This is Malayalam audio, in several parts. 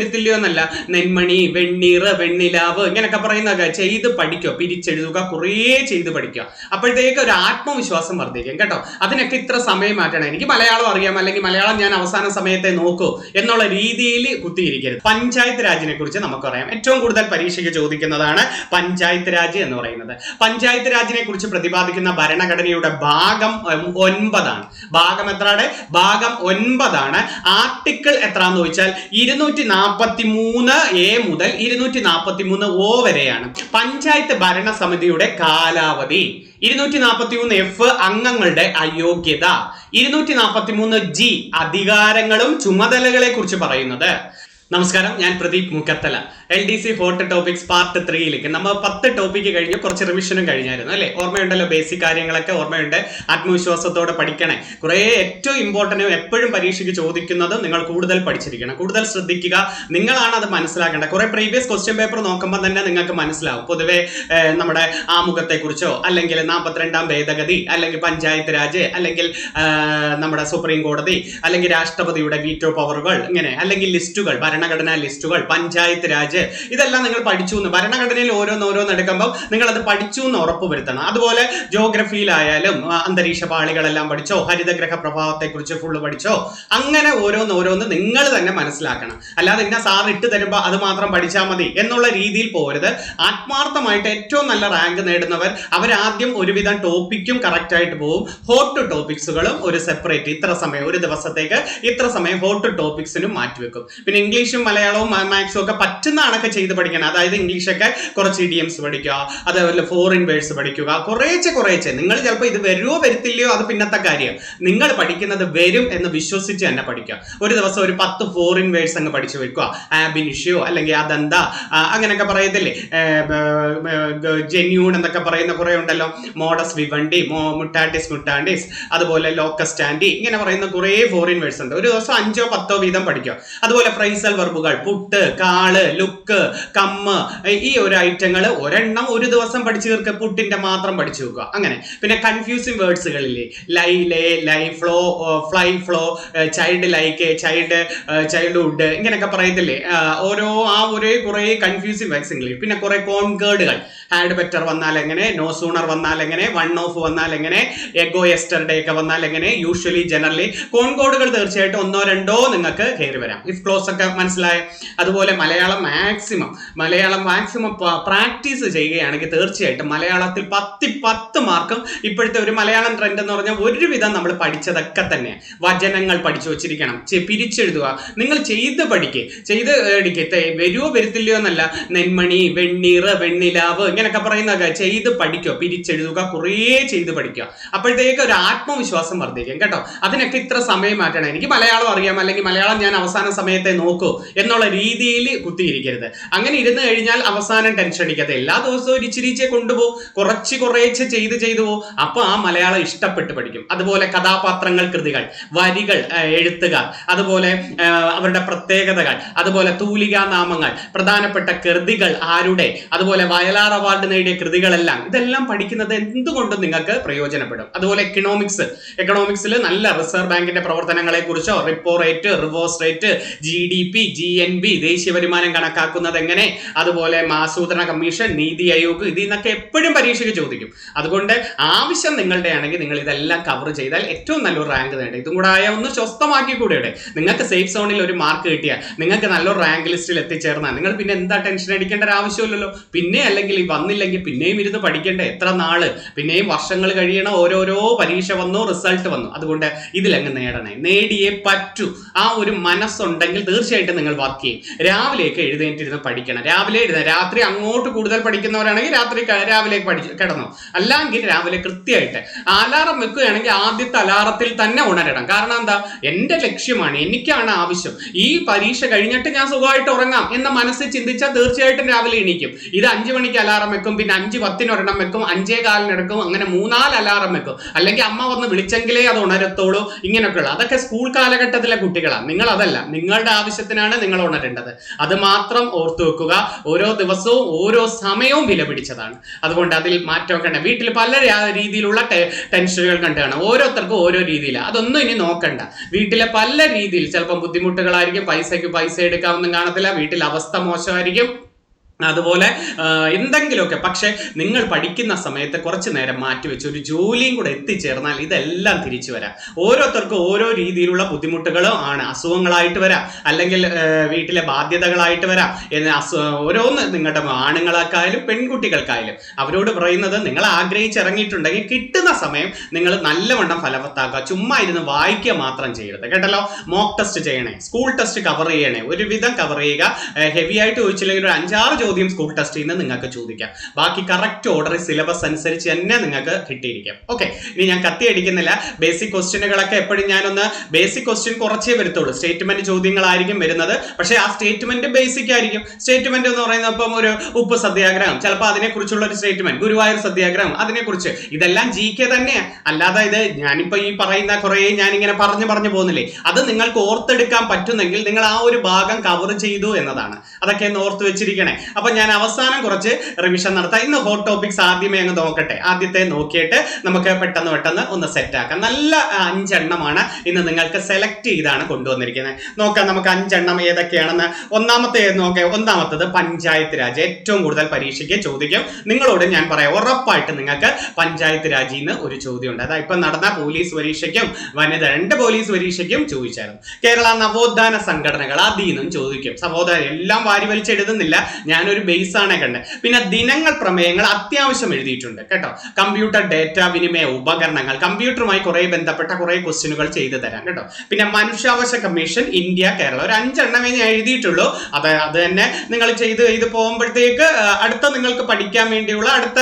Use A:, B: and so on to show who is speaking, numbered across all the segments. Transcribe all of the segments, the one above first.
A: വരുത്തില്ലയോ എന്നല്ല, നെന്മണി, വെണ്ണീർ, വെണ്ണിലാവ് ഇങ്ങനെയൊക്കെ പറയുന്നതൊക്കെ ചെയ്ത് പഠിക്കുക, പിരിച്ചെഴുതുക, കുറേ ചെയ്ത് പഠിക്കുക. അപ്പോഴത്തേക്ക് ഒരു ആത്മവിശ്വാസം വർദ്ധിക്കും കേട്ടോ. അതിനൊക്കെ ഇത്ര സമയം മാറ്റണം. എനിക്ക് മലയാളം അറിയാം, അല്ലെങ്കിൽ മലയാളം ഞാൻ അവസാന സമയത്തെ നോക്കൂ എന്നുള്ള രീതിയിൽ കുത്തിയിരിക്കരുത്. പഞ്ചായത്ത് രാജിനെ കുറിച്ച് നമുക്കറിയാം. ഏറ്റവും കൂടുതൽ പരീക്ഷയ്ക്ക് ചോദിക്കുന്നതാണ് പഞ്ചായത്ത് രാജ് എന്ന് പറയുന്നത്. പഞ്ചായത്ത് രാജിനെ കുറിച്ച് പ്രതിപാദിക്കുന്ന ഭരണഘടനയുടെ ഭാഗം 9 ഭാഗം എത്രയാണ്? ഭാഗം 9. ആർട്ടിക്കിൾ എത്രാന്ന് ചോദിച്ചാൽ 243A മുതൽ 243O വരെയാണ്. പഞ്ചായത്ത് ഭരണസമിതിയുടെ കാലാവധി 243F അംഗങ്ങളുടെ അയോഗ്യത, 243G അധികാരങ്ങളും ചുമതലകളെ കുറിച്ച് പറയുന്നത്. നമസ്കാരം, ഞാൻ Pradeep Mukkathala. LDC hot topics part 3ലേക്ക് നമ്മൾ 10 ടോപ്പിക്ക് കഴിഞ്ഞ് കുറച്ച് റിവിഷനും കഴിഞ്ഞായിരുന്നു അല്ലേ? ഓർമ്മയുണ്ടല്ലോ? ബേസിക് കാര്യങ്ങളൊക്കെ ഓർമ്മയുണ്ട്. ആത്മവിശ്വാസത്തോടെ പഠിക്കണേ. കുറേ ഏറ്റവും ഇമ്പോർട്ടൻറ്റും എപ്പോഴും പരീക്ഷയ്ക്ക് ചോദിക്കുന്നത് നിങ്ങൾ കൂടുതൽ പഠിച്ചിരിക്കണം, കൂടുതൽ ശ്രദ്ധിക്കുക. നിങ്ങളാണ് അത് മനസ്സിലാക്കേണ്ടത്. കുറേ പ്രീവിയസ് ക്വസ്റ്റ്യൻ പേപ്പർ നോക്കുമ്പോൾ തന്നെ നിങ്ങൾക്ക് മനസ്സിലാവും. പൊതുവെ നമ്മുടെ ആമുഖത്തെക്കുറിച്ചോ, അല്ലെങ്കിൽ 42ാം ഭേദഗതി, അല്ലെങ്കിൽ പഞ്ചായത്ത് രാജ്, അല്ലെങ്കിൽ നമ്മുടെ സുപ്രീം കോടതി, അല്ലെങ്കിൽ രാഷ്ട്രപതിയുടെ വീറ്റോ പവറുകൾ, ഇങ്ങനെ, അല്ലെങ്കിൽ ലിസ്റ്റുകൾ, ഭരണഘടനാ ലിസ്റ്റുകൾ, പഞ്ചായത്ത് രാജ്, ഇതെല്ലാം നിങ്ങൾ പഠിച്ചു എന്ന്. ഭരണഘടനയിൽ ഓരോന്ന് എടുക്കുമ്പോൾ നിങ്ങൾ അത് പഠിച്ചു എന്ന് ഉറപ്പുവരുത്തണം. അതുപോലെ ജോഗ്രഫിയിലായാലും അന്തരീക്ഷ പാളികളെല്ലാം പഠിച്ചോ, ഹരിതഗ്രഹ പ്രഭാവത്തെ കുറിച്ച് ഫുള്ള് പഠിച്ചോ, അങ്ങനെ ഓരോന്ന് നിങ്ങൾ തന്നെ മനസ്സിലാക്കണം. അല്ലാതെ ഇന്ന സാർ ഇട്ട് തരുമ്പോൾ അത് മാത്രം പഠിച്ചാൽ മതി എന്നുള്ള രീതിയിൽ പോരുത്. ആത്മാർത്ഥമായിട്ട് ഏറ്റവും നല്ല റാങ്ക് നേടുന്നവർ അവരാദ്യം ഒരുവിധം ടോപ്പിക്കും കറക്റ്റ് ആയിട്ട് പോകും. ഹോട്ട് ടോപ്പിക്സുകളും ഒരു സെപ്പറേറ്റ് ഇത്ര സമയം, ഒരു ദിവസത്തേക്ക് ഇത്ര സമയം ഹോട്ട് ടോപ്പിക്സിനും മാറ്റിവെക്കും. പിന്നെ ഇംഗ്ലീഷും മലയാളവും മാത്സും ഒക്കെ പറ്റുന്ന ആണൊക്കെ ചെയ്ത് പഠിക്കണം. അതായത് ഇംഗ്ലീഷൊക്കെ കുറച്ച് ഇഡിയംസ് പഠിക്കുക, അതേപോലെ ഫോറിൻ വേർഡ്സ് പഠിക്കുക, കുറേച്ചെ. നിങ്ങൾ ചിലപ്പോൾ ഇത് വരുമോ വരത്തില്ലയോ അത് പിന്നത്തെ കാര്യം. നിങ്ങൾ പഠിക്കുന്നത് വരും എന്ന് വിശ്വസിച്ച് തന്നെ പഠിക്കുക. ഒരു ദിവസം ഒരു 10 ഫോറിൻ വേർഡ്സ് അങ്ങ് പഠിച്ചു വെക്കുക. ആബിനിഷ്യോ, അല്ലെങ്കിൽ അതെന്താ, അങ്ങനെയൊക്കെ പറയത്തില്ലേ, ജെന്യൂൺ എന്നൊക്കെ പറയുന്ന കുറെ ഉണ്ടല്ലോ. മോഡസ് വിവണ്ടി, മുട്ടാൻഡിസ്, അതുപോലെ ലോക്കസ്റ്റാൻഡി, ഇങ്ങനെ പറയുന്ന കുറെ ഫോറിൻ വേർഡ്സ് ഉണ്ട്. ഒരു ദിവസം 5ഓ 10ഓ വീതം പഠിക്കുക. അതുപോലെ ഫ്രൈസൽ വെർബുകൾ, പുട്ട്, കാള്, ലുക്ക്, കമ്മ്, ഈ ഒരു ഐറ്റങ്ങൾ ഒരെണ്ണം ഒരു ദിവസം പഠിച്ചു തീർക്കുക. പുട്ടിന്റെ മാത്രം പഠിച്ചു വെക്കുക. അങ്ങനെ പിന്നെ കൺഫ്യൂസിങ് വേർഡ്സുകളില്ലേ, lie lay, lie flow, fly flow, child like, childhood, ഇങ്ങനെയൊക്കെ പറയത്തില്ലേ. ഒരേ കുറെ കൺഫ്യൂസിങ് വേർഡ്സുകളിൽ. പിന്നെ കുറെ കോൺകേർഡുകൾ, ഹാഡ് ബെറ്റർ വന്നാൽ എങ്ങനെ, നോ സൂണർ വന്നാൽ എങ്ങനെ, വൺ ഓഫ് വന്നാൽ എങ്ങനെ, എഗോ യെസ്റ്റർഡേ ഒക്കെ വന്നാൽ എങ്ങനെ, യൂഷ്വലി, ജനറലി. കോൺകോഡുകൾ തീർച്ചയായിട്ടും 1-2 നിങ്ങൾക്ക് കയറി വരാം. ഇഫ് ക്ലോസ് ഒക്കെ മനസ്സിലായ. അതുപോലെ മലയാളം മാക്സിമം പ്രാക്ടീസ് ചെയ്യുകയാണെങ്കിൽ തീർച്ചയായിട്ടും മലയാളത്തിൽ 10 മാർക്കും. ഇപ്പോഴത്തെ ഒരു മലയാളം ട്രെൻഡ് എന്ന് പറഞ്ഞാൽ ഒരുവിധം നമ്മൾ പഠിച്ചതൊക്കെ തന്നെ വചനങ്ങൾ പഠിച്ചു വച്ചിരിക്കണം. പിരിച്ചെഴുതുക. നിങ്ങൾ ചെയ്ത് പഠിക്കുക. വരുമോ വരുത്തില്ലയോ എന്നല്ല, നെന്മണി, വെണ്ണീർ, വെണ്ണിലാവ് ഇങ്ങനെയൊക്കെ പറയുന്നതൊക്കെ ചെയ്ത് പഠിക്കുക, പിരിച്ചെഴുതുക, കുറേ ചെയ്ത് പഠിക്കുക. അപ്പോഴത്തേക്ക് ഒരു ആത്മവിശ്വാസം വർദ്ധിക്കും കേട്ടോ. അതിനൊക്കെ ഇത്ര സമയം മാറ്റണം. എനിക്ക് മലയാളം അറിയാം, അല്ലെങ്കിൽ മലയാളം ഞാൻ അവസാന സമയത്തെ നോക്കൂ എന്നുള്ള രീതിയിൽ കുത്തിയിരിക്കരുത്. അങ്ങനെ ഇരുന്ന് കഴിഞ്ഞാൽ അവസാനം ടെൻഷൻ അടിക്കാതെ എല്ലാ ദിവസവും ഒരു ഇച്ചിരിച്ചെ കൊണ്ടുപോകും, കുറേശ്ശെ ചെയ്ത് പോകും. അപ്പൊ ആ മലയാളം ഇഷ്ടപ്പെട്ട് പഠിക്കും. അതുപോലെ കഥാപാത്രങ്ങൾ, കൃതികൾ, വരികൾ, എഴുത്തുകാർ, അതുപോലെ അവരുടെ പ്രത്യേകതകൾ, അതുപോലെ തൂലികാ നാമങ്ങൾ, പ്രധാനപ്പെട്ട കൃതികൾ ആരുടെ, അതുപോലെ വയലാർ അവാർഡ് നേടിയ കൃതികളെല്ലാം, ഇതെല്ലാം പഠിക്കുന്നത് എന്തുകൊണ്ടും നിങ്ങൾക്ക് പ്രയോജനപ്പെടും. അതുപോലെ എക്കണോമിക്സിൽ നല്ല റിസർവ് ബാങ്കിന്റെ പ്രവർത്തനങ്ങളെ കുറിച്ചോ, repo rate, reverse rate, GDP, GNB, ദേശീയ വരുമാനം കണക്കാക്കുന്നത് എങ്ങനെ, അതുപോലെ ആസൂത്രണ കമ്മീഷൻ, നീതി ആയോഗ്, ഇതിൽ നിന്നൊക്കെ എപ്പോഴും പരീക്ഷയ്ക്ക് ചോദിക്കും. അതുകൊണ്ട് ആവശ്യം നിങ്ങളുടെ ആണെങ്കിൽ നിങ്ങൾ ഇതെല്ലാം കവർ ചെയ്താൽ ഏറ്റവും നല്ലൊരു റാങ്ക് നേടും. ഇതും കൂടെ ആയ ഒന്ന് സ്വസ്ഥമാക്കി കൂടെ. നിങ്ങൾക്ക് സേഫ് സോണിൽ ഒരു മാർക്ക് കിട്ടിയാൽ, നിങ്ങൾക്ക് നല്ലൊരു റാങ്ക് ലിസ്റ്റിൽ എത്തിച്ചേർന്നാൽ നിങ്ങൾ പിന്നെ എന്താ ടെൻഷൻ അടിക്കേണ്ട ഒരു ആവശ്യമില്ലല്ലോ. പിന്നെ അല്ലെങ്കിൽ വന്നില്ലെങ്കിൽ പിന്നെയും ഇരുന്ന് പഠിക്കേണ്ട എത്ര നാള്, പിന്നെയും വർഷങ്ങൾ കഴിയണം. ഓരോരോ പരീക്ഷ വന്നു, റിസൾട്ട് വന്നു. അതുകൊണ്ട് ഇതിലങ്ങ് നേടിയേ പറ്റൂ. ആ ഒരു മനസ്സുണ്ടെങ്കിൽ തീർച്ചയായിട്ടും നിങ്ങൾ വർക്ക് ചെയ്യും. രാവിലെയൊക്കെ എഴുന്നേറ്റിരുന്ന് പഠിക്കണം. രാത്രി അങ്ങോട്ട് കൂടുതൽ പഠിക്കുന്നവരാണെങ്കിൽ രാവിലെ കിടന്നു. അല്ലെങ്കിൽ രാവിലെ കൃത്യമായിട്ട് അലാറം വെക്കുകയാണെങ്കിൽ ആദ്യത്തെ അലാറത്തിൽ തന്നെ ഉണരണം. കാരണം എന്താ, എന്റെ ലക്ഷ്യമാണ്, എനിക്കാണ് ആവശ്യം. ഈ പരീക്ഷ കഴിഞ്ഞിട്ട് ഞാൻ സുഖമായിട്ട് ഉറങ്ങാം എന്ന മനസ്സിൽ ചിന്തിച്ചാൽ തീർച്ചയായിട്ടും രാവിലെ എണീക്കും. ഇത് 5 മണിക്ക് അലാറം വെക്കും, പിന്നെ 5:10 ഒരെണ്ണം വെക്കും, 5:15 എടുക്കും, അങ്ങനെ 3-4 അലാറം വെക്കും. അല്ലെങ്കിൽ അമ്മ വന്ന് വിളിച്ചെങ്കിലേ അത് ഉണരത്തോളൂ. ഇങ്ങനെയൊക്കെയുള്ള അതൊക്കെ സ്കൂൾ കാലഘട്ടത്തിലെ കുട്ടികളാണ്. നിങ്ങൾ അതല്ല. നിങ്ങളുടെ ആവശ്യത്തിന് ആവശ്യത്തിനാണ് നിങ്ങൾ ഉണരേണ്ടത്. അത് മാത്രം ഓർത്തു വെക്കുക. ഓരോ ദിവസവും ഓരോ സമയവും വില പിടിച്ചതാണ്. അതുകൊണ്ട് അതിൽ മാറ്റം കണ്ട വീട്ടിൽ പല രീതിയിലുള്ള ടെൻഷനുകൾ കണ്ടാണ്. ഓരോരുത്തർക്കും ഓരോ രീതിയിലാണ്. അതൊന്നും ഇനി നോക്കണ്ട. വീട്ടിലെ പല രീതിയിൽ ചിലപ്പോൾ ബുദ്ധിമുട്ടുകളായിരിക്കും. പൈസയ്ക്ക് പൈസ എടുക്കാമെന്നും കാണത്തില്ല. വീട്ടിൽ അവസ്ഥ മോശമായിരിക്കും. അതുപോലെ എന്തെങ്കിലുമൊക്കെ. പക്ഷെ നിങ്ങൾ പഠിക്കുന്ന സമയത്ത് കുറച്ച് നേരം മാറ്റിവെച്ച് ഒരു ജോലിയും കൂടെ എത്തിച്ചേർന്നാൽ ഇതെല്ലാം തിരിച്ചു വരാം. ഓരോരുത്തർക്കും ഓരോ രീതിയിലുള്ള ബുദ്ധിമുട്ടുകളും ആണ്. അസുഖങ്ങളായിട്ട് വരാം, അല്ലെങ്കിൽ വീട്ടിലെ ബാധ്യതകളായിട്ട് വരാം. ഓരോന്ന് നിങ്ങളുടെ ആണുങ്ങൾക്കായാലും പെൺകുട്ടികൾക്കായാലും അവരോട് പറയുന്നത്, നിങ്ങൾ ആഗ്രഹിച്ചിറങ്ങിയിട്ടുണ്ടെങ്കിൽ കിട്ടുന്ന സമയം നിങ്ങൾ നല്ലവണ്ണം ഫലവത്താക്കുക. ചുമ്മാ ഇരുന്ന് വായിക്കുക മാത്രം ചെയ്യരുത് കേട്ടല്ലോ. മോക്ക് ടെസ്റ്റ് ചെയ്യണേ, സ്കൂൾ ടെസ്റ്റ് കവർ ചെയ്യണേ, ഒരുവിധം കവർ ചെയ്യുക. ഹെവി ആയിട്ട് ചോദിച്ചില്ലെങ്കിൽ ഒരു 5-6 ചോദ്യം സ്കൂൾ ടെസ്റ്റിൽ നിന്ന് നിങ്ങൾക്ക് ചോദിക്കാം. ബാക്കി കറക്റ്റ് ഓർഡർ സിലബസ് അനുസരിച്ച് തന്നെ നിങ്ങൾക്ക് കിട്ടിയിരിക്കാം. ഓക്കെ, ഇനി ഞാൻ കത്തി അടിക്കുന്നില്ല. ബേസിക് ക്വസ്റ്റ്യനുകളൊക്കെ എപ്പോഴും ഞാനൊന്ന് ബേസിക് ക്വസ്റ്റ്യൻ കുറച്ചേ വരത്തുള്ളൂ. സ്റ്റേറ്റ്മെന്റ് ചോദ്യങ്ങളായിരിക്കും വരുന്നത്. പക്ഷേ ആ സ്റ്റേറ്റ്മെന്റ് ബേസിക് ആയിരിക്കും. സ്റ്റേറ്റ്മെന്റ് എന്ന് പറയുന്നത് ഇപ്പം ഒരു ഉപ്പ് സത്യാഗ്രഹം, ചിലപ്പോൾ അതിനെക്കുറിച്ചുള്ള ഒരു സ്റ്റേറ്റ്മെന്റ്, ഗുരുവായൂർ സത്യാഗ്രഹം, അതിനെക്കുറിച്ച്. ഇതെല്ലാം GK തന്നെയാണ്. അല്ലാതെ ഇത് ഞാനിപ്പോ ഈ പറയുന്ന കുറേ ഞാനിങ്ങനെ പറഞ്ഞു പോകുന്നില്ലേ, അത് നിങ്ങൾക്ക് ഓർത്തെടുക്കാൻ പറ്റുന്നെങ്കിൽ നിങ്ങൾ ആ ഒരു ഭാഗം കവർ ചെയ്തു എന്നതാണ്. അതൊക്കെ ഒന്ന് ഓർത്ത് വെച്ചിരിക്കണേ. അപ്പൊ ഞാൻ അവസാനം കുറച്ച് റിവിഷൻ നടത്താം. ഇന്ന് ഹോട്ട് ടോപ്പിക്സ് ആദ്യമേ അങ്ങ് നോക്കട്ടെ. ആദ്യത്തെ നോക്കിയിട്ട് നമുക്ക് പെട്ടെന്ന് ഒന്ന് സെറ്റ് ആക്കാം. നല്ല 5 എണ്ണമാണ് ഇന്ന് നിങ്ങൾക്ക് സെലക്ട് ചെയ്താണ് കൊണ്ടുവന്നിരിക്കുന്നത്. നോക്കാം നമുക്ക് 5 എണ്ണം ഏതൊക്കെയാണെന്ന്. ഒന്നാമത്തത് പഞ്ചായത്ത് രാജ്. ഏറ്റവും കൂടുതൽ പരീക്ഷയ്ക്ക് ചോദിക്കും. നിങ്ങളോട് ഞാൻ പറയാം, ഉറപ്പായിട്ട് നിങ്ങൾക്ക് പഞ്ചായത്ത് രാജിൽ നിന്ന് ഒരു ചോദ്യം ഉണ്ട്. അതാ ഇപ്പൊ നടന്ന പോലീസ് പരീക്ഷയ്ക്കും 2 പോലീസ് പരീക്ഷയ്ക്കും ചോദിച്ചായിരുന്നു. കേരള നവോത്ഥാന സംഘടനകൾ അതിൽ നിന്നും ചോദിക്കും. സഹോദരൻ എല്ലാം വാരി വലിച്ചെഴുതുന്നില്ല, ഞാനൊരു ബേസ് ആണ് കണ്ടത്. പിന്നെ ദിനങ്ങൾ, പ്രമേയങ്ങൾ അത്യാവശ്യം എഴുതിയിട്ടുണ്ട് കേട്ടോ. കമ്പ്യൂട്ടർ ഡേറ്റ വിനിമയ ഉപകരണങ്ങൾ, കമ്പ്യൂട്ടറുമായി കുറെ ബന്ധപ്പെട്ട കുറെ ക്വസ്റ്റ്യനുകൾ ചെയ്തു തരാം കേട്ടോ. പിന്നെ മനുഷ്യാവകാശ കമ്മീഷൻ ഇന്ത്യ, കേരള, ഒരു 5 എണ്ണമേ ഞാൻ എഴുതിയിട്ടുള്ളൂ. അത് തന്നെ നിങ്ങൾ ചെയ്ത് പോകുമ്പോഴത്തേക്ക് അടുത്ത നിങ്ങൾക്ക് പഠിക്കാൻ വേണ്ടിയുള്ള അടുത്ത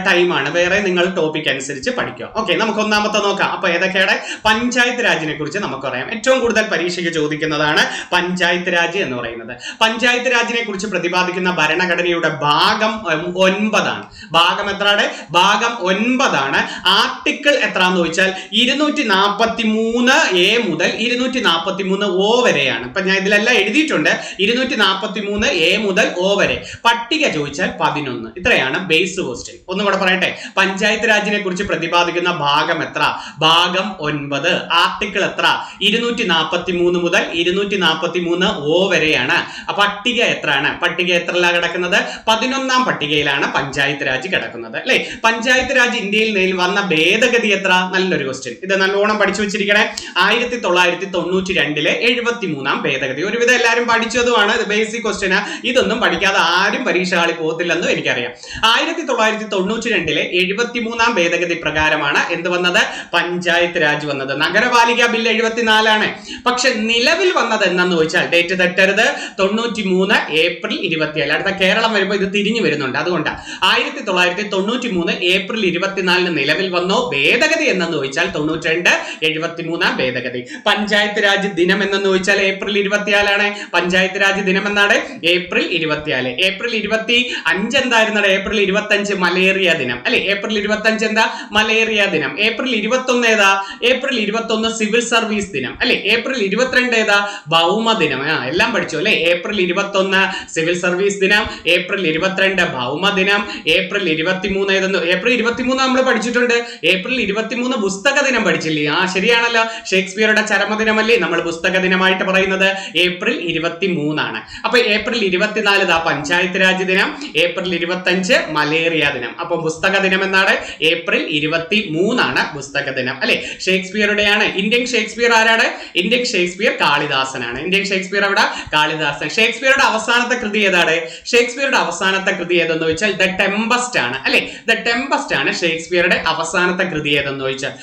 A: ടൈമാണ്. വേറെ നിങ്ങൾ ടോപ്പിക് അനുസരിച്ച് പഠിക്കുക. ഓക്കെ, നമുക്ക് ഒന്നാമത്തെ നോക്കാം. അപ്പൊ ഏതൊക്കെയാണ്? പഞ്ചായത്ത് രാജിനെ കുറിച്ച് നമുക്കറിയാം. ഏറ്റവും കൂടുതൽ പരീക്ഷയ്ക്ക് ചോദിക്കുന്നതാണ് പഞ്ചായത്ത് രാജ് എന്ന് പറയുന്നത്. പഞ്ചായത്ത് രാജിനെ കുറിച്ച് പ്രതിപാദിക്കുന്ന ഭരണഘടനയുടെ ഭാഗം 9 ആണ്. ഭാഗം എത്രയാണ്? ഭാഗം 9 ആണ്. ആർട്ടിക്കിൾ എത്രയാണെന്ന് ചോദിച്ചാൽ 243A മുതൽ 243O വരെയാണ്. ഇപ്പൊ ഞാൻ ഇതിലെല്ലാം എഴുതിയിട്ടുണ്ട്. 243A മുതൽ O വരെ. പട്ടിക ചോദിച്ചാൽ 11. ഇത്രയാണ് ബേസ് ക്വസ്റ്റ്യൻ. ഒന്നും കൂടെ പറയട്ടെ. പഞ്ചായത്ത് രാജിനെ കുറിച്ച് പ്രതിപാദിക്കുന്ന ഭാഗം എത്ര? ഭാഗം 9. ആർട്ടിക്കിൾ എത്ര? 243 മുതൽ 243O വരെയാണ്. പട്ടിക എത്രയാണ്? പട്ടിക എത്രയിലാണ് കിടക്കുന്നത്? 11ാം പട്ടികയിലാണ് പഞ്ചായത്ത് രാജ് കിടക്കുന്നത് അല്ലെ. പഞ്ചായത്ത് രാജ് ഇന്ത്യയിൽ വന്ന ഭേദഗതി എത്ര? നല്ലൊരു ക്വസ്റ്റ്യൻ. ഇത് നല്ലോണം പഠിച്ചു വെച്ചിരിക്കണേ. 1992 73ാം ഭേദഗതി. ഒരുവിധം എല്ലാവരും പഠിച്ചതുമാണ്. ഇത് ബേസിക് ക്വസ്റ്റ്യനാ. ഇതൊന്നും പഠിക്കാതെ ആരും പരീക്ഷ ഹാളിൽ പോകത്തില്ലെന്നും എനിക്കറിയാം. 1992 73ാം ഭേദഗതി പ്രകാരമാണ് എന്ത് വന്നത്? പഞ്ചായത്ത് രാജ് വന്നത്. നഗരപാലിക ബില്ല് 74 ആണ്. പക്ഷെ നിലവിൽ വന്നത് എന്നു ചോദിച്ചാൽ, ഡേറ്റ് തെറ്റരുത്, 93 ഏപ്രിൽ 27. അടുത്ത കേരളം വരുമ്പോൾ ഇത് തിരിഞ്ഞു വരുന്നുണ്ട്. അതുകൊണ്ടാണ് 1993 ഏപ്രിൽ 24 നിലവിൽ വന്നു. ഭേദഗതി എന്നു ചോദിച്ചാൽ 92 73ാം ഭേദഗതി. പഞ്ചായത്ത് രാജ് ദിനം എന്നു ചോദിച്ചാൽ ഏപ്രിൽ 24 ആണ്. പഞ്ചായത്ത് രാജ് ദിനം എന്നാണ് ഏപ്രിൽ 24. ഏപ്രിൽ 25 എന്തായിരുന്നത്? ഏപ്രിൽ 25 മലേറിയ ദിനം അല്ലെ. ഏപ്രിൽ 25 എന്താ? മലേറിയ ദിനം. ഏപ്രിൽ 21 ഏതാ? ഏപ്രിൽ 21 സിവിൽ സർവീസ് ദിനം അല്ലെ. ഏപ്രിൽ 22 ഏതാ? ഭൗമ ദിനം. എല്ലാം പഠിച്ചു അല്ലെ. ഏപ്രിൽ 21 സിവിൽ സർവീസ് ദിനം, ഏപ്രിൽ 22 ഭൗമ ദിനം, ഏപ്രിൽ 23 ഏതെന്ന്? ഏപ്രിൽ 23 നമ്മൾ പഠിച്ചിട്ടുണ്ട്. ഏപ്രിൽ 23 പുസ്തക ദിനം പഠിച്ചില്ലേ? ശരിയാണല്ലോ. ഷേക്സ്പിയറുടെ ചരമദിനമല്ലേ നമ്മൾ പുസ്തക ദിനമായിട്ട് പറയുന്നത്? ഏപ്രിൽ 23 ആണ്. അപ്പൊ ഏപ്രിൽ 24 പഞ്ചായത്ത് രാജ് ദിനം, ഏപ്രിൽ 25 മലേറിയ ദിനം. അപ്പൊ പുസ്തക ദിനം എന്നാണ് ഏപ്രിൽ 23 ആണ് പുസ്തക ദിനം അല്ലെ. ഷേക്സ്പിയറുടെയാണ്. ഇന്ത്യൻ ഷേക്സ്പിയർ ആരാണ്? ഇന്ത്യൻ ഷേക്സ്പിയർ കാളിദാസനാണ്. ഇന്ത്യൻ ഷേക്സ്പിയർ അവിടെ കാളിദാസൻ. ഷേക്സ്പിയറുടെ അവസാനത്തെ കൃതി ഏതാണ്? ഷേക്സ്പിയറുടെ അവസാനത്തെ കൃതി ഏതെന്ന് ചോദിച്ചാൽ ദ ടെമ്പസ്റ്റ് ആണ് അല്ലെ. ദ ടെമ്പസ്റ്റ് ആണ് ഷേക്സ്പിയറുടെ അവസാനത്തെ കൃതി ഏതെന്ന് ചോദിച്ചാൽ.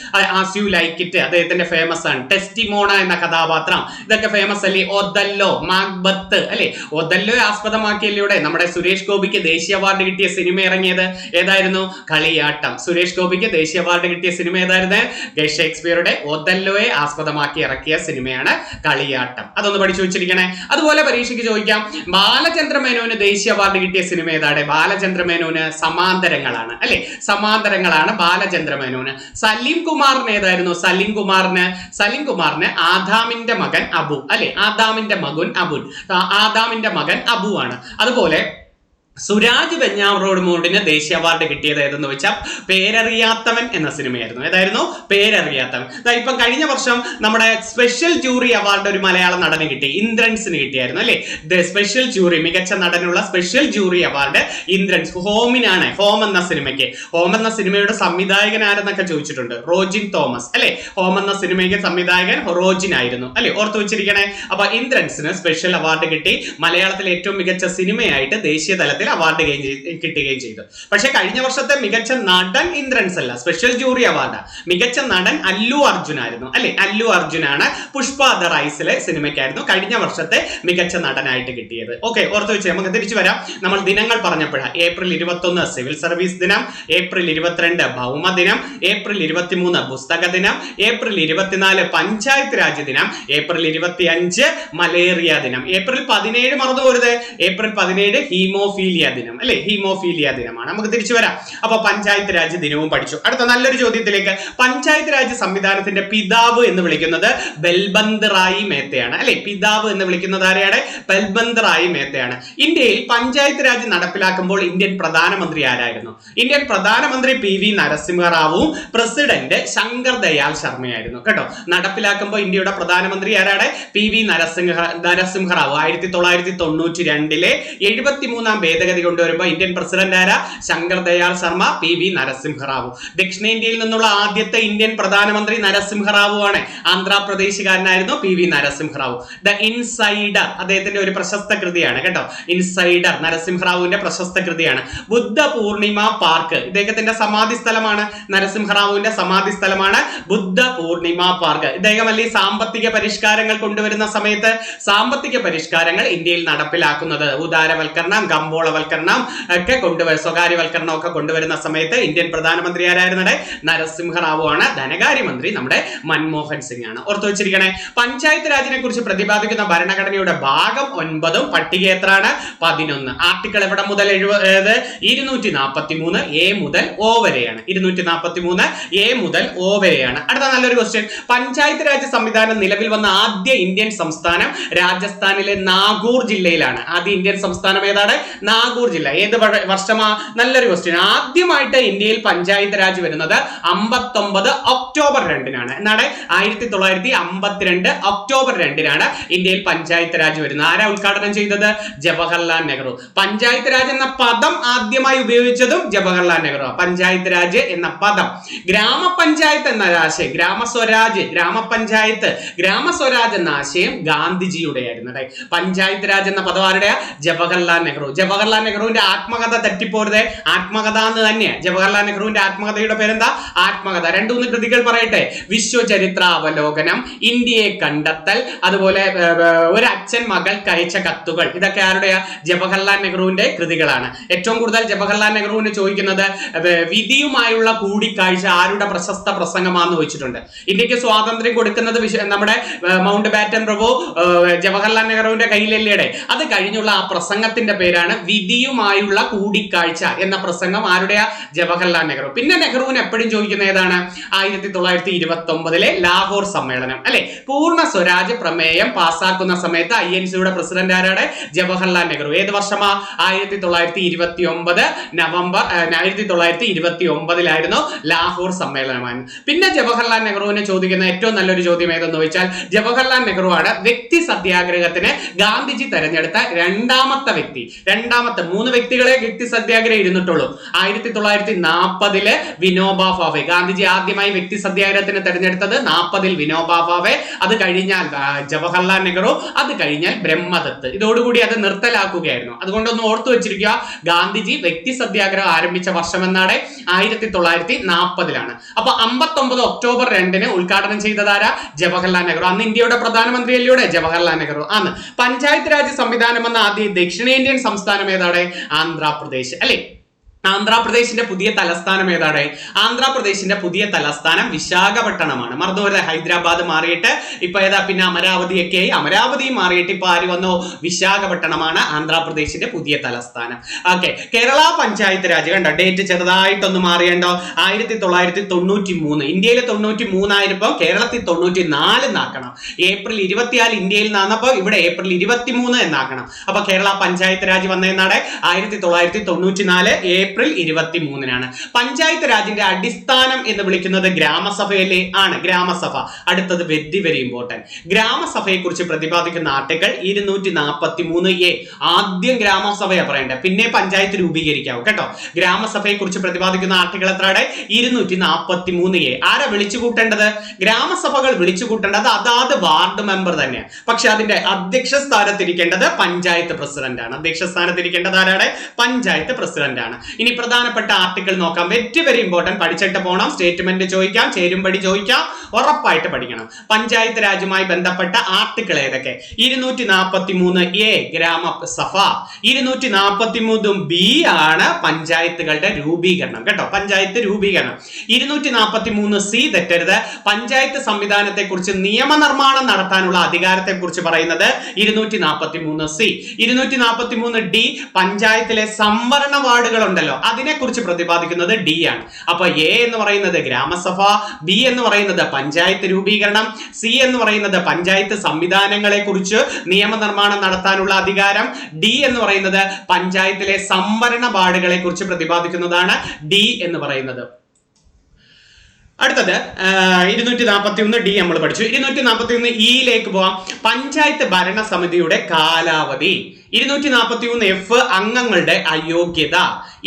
A: ആസ് യു ലൈക്ക് ഇറ്റ് അദ്ദേഹത്തിന്റെ ഫേമസ് ആണ്. ടെസ്റ്റിമോണ എന്ന കഥാപാത്രം, ഇതൊക്കെ ഫേമസ് അല്ലേ. ഒതല്ലോ, മാക്ബത്ത് അല്ലെ. ഒതല്ലോ ആസ്പദമാക്കിയല്ലേ നമ്മുടെ സുരേഷ് ഗോപിക്ക് ദേശീയ അവാർഡ് കിട്ടിയ സിനിമ ഇറങ്ങിയത്. ഏതായിരുന്നു? കളിയാട്ടം. സുരേഷ് ഗോപിക്ക് ദേശീയ അവാർഡ് കിട്ടിയ സിനിമ ഏതായിരുന്നു? ഷേക്സ്പിയറുടെ ഒതല്ലോയെ ആസ്പദമാക്കി ഇറക്കിയ സിനിമയാണ് കളിയാട്ടം. അതൊന്ന് പഠിച്ചു വെച്ചിരിക്കണേ. അതുപോലെ പരീക്ഷയ്ക്ക് ചോദിക്കാം, ബാലചന്ദ്ര മേനോന് ദേശീയ അവാർഡ് കിട്ടിയ സിനിമ ഏതാണ്? ബാലചന്ദ്രമേനോന് സമാന്തരങ്ങളാണ് അല്ലെ, സമാന്തരങ്ങളാണ് ബാലചന്ദ്രമേനോന്. സലീം കുമാറിന് ഏതായിരുന്നു? സലീം കുമാറിന് ആദാമിന്റെ മകൻ അബു അല്ലെ, ആദാമിന്റെ മകൻ അബു ആണ്. അതുപോലെ സുരാജ് വെഞ്ഞാറമൂടിന് ദേശീയ അവാർഡ് കിട്ടിയത് ഏതെന്ന് വെച്ചാൽ പേരറിയാത്തവൻ എന്ന സിനിമയായിരുന്നു. ഏതായിരുന്നു? പേരറിയാത്തവൻ. ഇപ്പം കഴിഞ്ഞ വർഷം നമ്മുടെ സ്പെഷ്യൽ ജൂറി അവാർഡ് ഒരു മലയാള നടന് കിട്ടി, ഇന്ദ്രൻസിന് കിട്ടിയായിരുന്നു അല്ലെ. സ്പെഷ്യൽ ജൂറി, മികച്ച നടനുള്ള സ്പെഷ്യൽ ജൂറി അവാർഡ് ഇന്ദ്രൻസ് ഹോമിനാണ്. ഹോം എന്ന സിനിമയുടെ സംവിധായകൻ ആരെന്നൊക്കെ ചോദിച്ചിട്ടുണ്ട്. റോജിൻ തോമസ് അല്ലെ. ഹോം എന്ന സിനിമയ്ക്ക് സംവിധായകൻ റോജിൻ ആയിരുന്നു അല്ലെ, ഓർത്തു വെച്ചിരിക്കണേ. അപ്പൊ ഇന്ദ്രൻസിന് സ്പെഷ്യൽ അവാർഡ് കിട്ടി, മലയാളത്തിലെ ഏറ്റവും മികച്ച സിനിമയായിട്ട് ദേശീയ തലത്തിൽ അവാർഡ് കിട്ടുകയും ചെയ്തു. പക്ഷെ കഴിഞ്ഞ വർഷത്തെ മികച്ച നടൻ ഇന്ദ്രൻസ് അല്ല, സ്പെഷ്യൽ ജൂറി അവാർഡ് മികച്ച നടൻ അല്ലു അർജുൻ ആയിരുന്നു അല്ലെ. അല്ലു അർജുനാണ് പുഷ്പ ദ റൈസിലെ സിനിമയ്ക്കായിരുന്നു കഴിഞ്ഞ വർഷത്തെ മികച്ച നടനായിട്ട് കിട്ടിയത്. ഓക്കെ, ഓർത്തു വെച്ച് നമുക്ക് തിരിച്ചു വരാം. നമ്മൾ ദിനങ്ങൾ പറഞ്ഞപ്പോഴാണ് ഏപ്രിൽ 21 സിവിൽ സർവീസ് ദിനം, ഏപ്രിൽ 22 ഭൗമ ദിനം, ഏപ്രിൽ 23 പുസ്തക ദിനം, ഏപ്രിൽ 24 പഞ്ചായത്ത് രാജ് ദിനം, ഏപ്രിൽ 25 മലേറിയ ദിനം, ഏപ്രിൽ 17 മറന്നുപോരുത്, ഏപ്രിൽ 17 ഹീമോഫീലിയ ദിനം അല്ലെ, ഹീമോഫീലിയ ദിനമാണ്. നമുക്ക് തിരിച്ചു വരാം. അപ്പൊ പഞ്ചായത്ത് രാജ് ദിനവും പഠിച്ചു. അടുത്ത നല്ലൊരു ചോദ്യത്തിലേക്ക്. പഞ്ചായത്ത് രാജ് സംവിധാനത്തിന്റെ പിതാവ് എന്ന് വിളിക്കുന്നത് ബൽബന്ത് റായി മേത്തയാണ് അല്ലെ. പിതാവ് എന്ന് വിളിക്കുന്നത് ആരെയാണ്? ബൽബന്ത് റായി മേത്തയാണ്. ഇന്ത്യയിൽ പഞ്ചായത്ത് രാജ് നടപ്പിലാക്കുമ്പോൾ ഇന്ത്യൻ പ്രധാനമന്ത്രി ആരായിരുന്നു? ഇന്ത്യൻ പ്രധാനമന്ത്രി PV നരസിംഹറാവുവും പ്രസിഡന്റ് ശങ്കർ ദയാൽ ശർമ്മയായിരുന്നു കേട്ടോ. നടപ്പിലാക്കുമ്പോൾ ഇന്ത്യയുടെ പ്രധാനമന്ത്രി ആരാണ്? PV നരസിംഹറാവു. 1992 73 ഭേദഗതി കൊണ്ടുവരുമ്പോൾ ഇന്ത്യൻ പ്രസിഡന്റ് ആരാ? ശങ്കർ ദയാൽ ശർമ്മ, PV നരസിംഹറാവു. ദക്ഷിണേന്ത്യയിൽ നിന്നുള്ള ആദ്യത്തെ ഇന്ത്യൻ പ്രധാനമന്ത്രി നരസിംഹറാവു ആണ്. ആന്ധ്രാപ്രദേശുകാരനായിരുന്നു PV നരസിംഹറാവു. ദ ഇൻസൈഡർ അദ്ദേഹത്തിന്റെ ഒരു പ്രശസ്ത കൃതിയാണ് കേട്ടോ. ഇൻസൈഡർ നരസിംഹറാവുവിന്റെ പ്രശസ്ത കൃതിയാണ്. ബുദ്ധ പൂർണിമ പാർക്ക് ഇദ്ദേഹത്തിന്റെ സമാധി സ്ഥലമാണ്. നരസിംഹറാവുവിന്റെ സമാധി സ്ഥലമാണ് ബുദ്ധ പൂർണിമ പാർക്ക്. ഇദ്ദേഹമല്ലേ സാമ്പത്തിക പരിഷ്കാരങ്ങൾ കൊണ്ടുവരുന്ന സമയത്ത് സാമ്പത്തിക പരിഷ്കാരങ്ങൾ ഇന്ത്യയിൽ നടപ്പിലാക്കുന്നത്? ഉദാരവൽക്കരണം, കമ്പോളവൽക്കരണം ഒക്കെ സ്വകാര്യവൽക്കരണം ഒക്കെ കൊണ്ടുവരുന്ന സമയത്ത് ഇന്ത്യൻ പ്രധാനമന്ത്രി ആരായിരുന്നത്? നരസിംഹറാവു ആണ്. ധനകാര്യമന്ത്രി നമ്മുടെ മൻമോഹൻ സിംഗ് ആണ്. ഓർത്തു വെച്ചിരിക്കണേ. പഞ്ചായത്ത് രാജിനെ കുറിച്ച് പ്രതിപാദിക്കുന്ന ഭരണഘടനയുടെ ഭാഗം 9 പട്ടിക എത്രയാണ്? 11. ആർട്ടിക്കിൾ എവിടെ മുതൽ 243 A മുതൽ O വരെയാണ്. 243 A മുതൽ O വരെയാണ്. അടുത്ത നല്ലൊരു ക്വസ്റ്റ്യൻ. പഞ്ചായത്ത് രാജ് സംവിധാനം നിലവിൽ വന്ന ആദ്യ ഇന്ത്യൻ സംസ്ഥാനം രാജസ്ഥാനിലെ നാഗൂർ ജില്ലയിലാണ്. ആദ്യ ഇന്ത്യൻ സംസ്ഥാനം ഏതാണ്? നാഗൂർ ജില്ല. ഏത് വർഷമാ? നല്ലൊരു ക്വസ്റ്റ്യൻ. ആദ്യമായിട്ട് ഇന്ത്യയിൽ പഞ്ചായത്ത് രാജ് വരുന്നത് 59 ഒക്ടോബർ 2-നാണ്. എന്നാണ് 1952 ഒക്ടോബർ 2-നാണ് ഇന്ത്യയിൽ പഞ്ചായത്ത് രാജ് വരുന്നത്. ആരാ ഉദ്ഘാടനം ചെയ്തത്? ജവഹർലാൽ നെഹ്റു. പഞ്ചായത്ത് രാജ് എന്ന പദം ആദ്യമായി ഉപയോഗിച്ചതും ജവഹർലാൽ നെഹ്റു. പഞ്ചായത്ത് രാജ് എന്ന പദം. ഗ്രാമപഞ്ചായത്ത് എന്ന ആശയം, ഗ്രാമസ്വരാജ് എന്ന ആശയം ഗാന്ധിജിയുടെ ആയിരുന്നു. പഞ്ചായത്ത് രാജ് എന്ന പദം ആരുടെയാ? ജവഹർലാൽ നെഹ്റു. ജവഹർലാൽ നെഹ്റുവിന്റെ ആത്മകഥ തെറ്റിപ്പോരുത്, ആത്മകഥ എന്ന് തന്നെയാണ്. ജവഹർലാൽ നെഹ്റുവിന്റെ ആത്മകഥയുടെ പേരെന്താ? ആത്മകഥ. 2-3 കൃതികൾ പറയട്ടെ. വിശ്വചരിത്രാവലോകനം, ഇന്ത്യയെ കണ്ടെത്തൽ, അതുപോലെ ഒരു അച്ഛൻ മകൾക്ക് അയച്ച കത്തുകൾ. ഇതൊക്കെ ആരുടെയാ? ജവഹർലാൽ നെഹ്റുവിന്റെ കൃതികളാണ്. ഏറ്റവും കൂടുതൽ ജവഹർലാൽ നെഹ്റുവിന് ചോദിക്കുന്നത് വിധിയുമായുള്ള കൂടിക്കാഴ്ച ആരുടെ പ്രശസ്ത പ്രസംഗമാണെന്ന് ചോദിച്ചിട്ടുണ്ട്. ഇന്ത്യക്ക് സ്വാതന്ത്ര്യം കൊടുക്കുന്നത് നമ്മുടെ മൗണ്ട് ബാറ്റൻ പ്രഭു ജവഹർലാൽ നെഹ്റുവിന്റെ കയ്യിലല്ലേ. അത് കഴിഞ്ഞുള്ള ആ പ്രസംഗത്തിന്റെ പേരാണ് വിധിയുമായുള്ള കൂടിക്കാഴ്ച എന്ന പ്രസംഗം. ആരുടെയാ? ജവഹർലാൽ നെഹ്റു. പിന്നെ നെഹ്റുവിന് എപ്പോഴും ചോദിക്കുന്ന ഏതാണ്? 1929 ലാഹോർ സമ്മേളനം അല്ലെ. പൂർണ്ണ സ്വരാജ് പ്രമേയം പാസ്സാക്കുന്ന സമയത്ത് INC-യുടെ പ്രസിഡന്റ് ആരാണ്? ജവഹർലാൽ നെഹ്റു. ഏത് വർഷമാ? 1929 നവംബർ 1929 ലാഹോർ സമ്മേളനമാണ്. പിന്നെ ജവഹർലാൽ നെഹ്റുവിനെ ചോദിക്കുന്ന ഏറ്റവും നല്ലൊരു ചോദ്യം ഏതെന്ന് ചോദിച്ചാൽ ജവഹർലാൽ നെഹ്റു ആണ് വ്യക്തി സത്യാഗ്രഹത്തിന് ഗാന്ധിജി തെരഞ്ഞെടുത്ത രണ്ടാമത്തെ വ്യക്തി. 3 വ്യക്തികളെ വ്യക്തി സത്യാഗ്രഹം ഇരുന്നിട്ടുള്ളൂ. 1940 വിനോബ ഭാവെ. ഗാന്ധിജി ആദ്യമായി വ്യക്തി സത്യാഗ്രഹത്തിന് തെരഞ്ഞെടുത്തത് 40 വിനോബ ഭാവെ. അത് കഴിഞ്ഞാൽ ജവഹർലാൽ നെഹ്റു, അത് കഴിഞ്ഞാൽ ബ്രഹ്മദത്ത്. ഇതോടുകൂടി അത് നിർത്തലാക്കുകയായിരുന്നു. അതുകൊണ്ടൊന്ന് ഓർത്തു വെച്ചിരിക്കുക, ഗാന്ധിജി വ്യക്തി സത്യാഗ്രഹം ആരംഭിച്ച വർഷം എന്നാണ് 1940-ലാണ്. അപ്പൊ 59 ഒക്ടോബർ 2-ന് ഉദ്ഘാടനം ചെയ്തതാരാ? ജവഹർലാൽ നെഹ്റു. അന്ന് ഇന്ത്യയുടെ പ്രധാനമന്ത്രിയല്ലേ ജവഹർലാൽ നെഹ്റു ആണ്. പഞ്ചായത്ത് രാജ് സംവിധാനം എന്ന ആദ്യ ദക്ഷിണേന്ത്യൻ സംസ്ഥാനം ഏതാണ്? ആന്ധ്രാപ്രദേശ് അല്ലെ. ആന്ധ്രാപ്രദേശിന്റെ പുതിയ തലസ്ഥാനം ഏതാണ്? ആന്ധ്രാപ്രദേശിന്റെ പുതിയ തലസ്ഥാനം വിശാഖപട്ടണമാണ്. മറന്നുപോലെ ഹൈദരാബാദ് മാറിയിട്ട് ഇപ്പൊ ഏതാ പിന്നെ അമരാവതിയൊക്കെ ആയി. അമരാവതി മാറിയിട്ട് ഇപ്പൊ ആര് വന്നു? വിശാഖപട്ടണമാണ് ആന്ധ്രാപ്രദേശിന്റെ പുതിയ തലസ്ഥാനം. ഓക്കെ, കേരള പഞ്ചായത്ത് രാജ് കണ്ടോ, ഡേറ്റ് ചെറുതായിട്ടൊന്ന് മാറിയണ്ടോ. 1993. ഇന്ത്യയിൽ 93 ആയിരുന്നപ്പോ കേരളത്തിൽ 94 എന്നാക്കണം. ഏപ്രിൽ 24 ഇന്ത്യയിൽ നിന്നപ്പോ ഇവിടെ ഏപ്രിൽ 23 എന്നാക്കണം. അപ്പൊ കേരള പഞ്ചായത്ത് രാജ് വന്നതെന്നാണ് 1994 ഏപ്രിൽ 23-നാണ്. പഞ്ചായത്ത് രാജിന്റെ അടിസ്ഥാനം എന്ന് വിളിക്കുന്നത് ഗ്രാമസഭയിലെ ആണ്. ഗ്രാമസഭ. അടുത്തത് വെരി വെരി ഇമ്പോർട്ടന്റ്. ഗ്രാമസഭയെ കുറിച്ച് പ്രതിപാദിക്കുന്ന ആർട്ടിക്കിൾ 243A. ആദ്യം ഗ്രാമസഭയാ പറയണ്ടേ, പിന്നെ പഞ്ചായത്ത് രൂപീകരിക്കാവും കേട്ടോ. ഗ്രാമസഭയെ കുറിച്ച് പ്രതിപാദിക്കുന്ന ആർട്ടിക്കിൾ എത്രയാണ്? 243A. ആരാ വിളിച്ചു കൂട്ടേണ്ടത്? ഗ്രാമസഭകൾ വിളിച്ചു കൂട്ടേണ്ടത് അതാത് വാർഡ് മെമ്പർ തന്നെയാണ്. പക്ഷെ അതിന്റെ അധ്യക്ഷ സ്ഥാനത്തിരിക്കേണ്ടത് പഞ്ചായത്ത് പ്രസിഡന്റ് ആണ്. അധ്യക്ഷ സ്ഥാനത്തിരിക്കേണ്ടത് ആരാണ്? പഞ്ചായത്ത് പ്രസിഡന്റ് ആണ്. ഇനി പ്രധാനപ്പെട്ട ആർട്ടിക്കിൾ നോക്കാം. Very very important. പഠിച്ചിട്ട് പോകണം. സ്റ്റേറ്റ്മെന്റ് ചോദിക്കാം, ചേരുംപടി ചോദിക്കാം, ഉറപ്പായിട്ട് പഠിക്കണം. പഞ്ചായത്ത് രാജുമായി ബന്ധപ്പെട്ട ആർട്ടിക്കിൾ ഏതൊക്കെ? 243A ഗ്രാമസഭ, 243B ആണ് പഞ്ചായത്തുകളുടെ രൂപീകരണം കേട്ടോ. പഞ്ചായത്ത് രൂപീകരണം. 243C തെറ്റരുത്. പഞ്ചായത്ത് സംവിധാനത്തെ കുറിച്ച് നിയമനിർമ്മാണം നടത്താനുള്ള അധികാരത്തെ കുറിച്ച് പറയുന്നത് 243C. 243D പഞ്ചായത്തിലെ സംവരണ വാർഡുകൾ ഉണ്ടല്ലോ, അതിനെ കുറിച്ച് പ്രതിപാദിക്കുന്നത് D ആണ്. അപ്പൊ A എന്ന് പറയുന്നത് ഗ്രാമസഭ, B എന്ന് പറയുന്നത് പഞ്ചായത്ത് രൂപീകരണം, C എന്ന് പറയുന്നത് പഞ്ചായത്ത് സംവിധാനങ്ങളെ കുറിച്ച് നിയമനിർമ്മാണം നടത്താനുള്ള അധികാരം, D എന്ന് പറയുന്നത് പഞ്ചായത്തിലെ സംവരണ വാർഡുകളെ കുറിച്ച് പ്രതിപാദിക്കുന്നതാണ് D എന്ന് പറയുന്നത്. അടുത്തത് 241D നമ്മൾ പഠിച്ചു. 241E പോവാം. പഞ്ചായത്ത് ഭരണസമിതിയുടെ കാലാവധി. 241F അംഗങ്ങളുടെ അയോഗ്യത.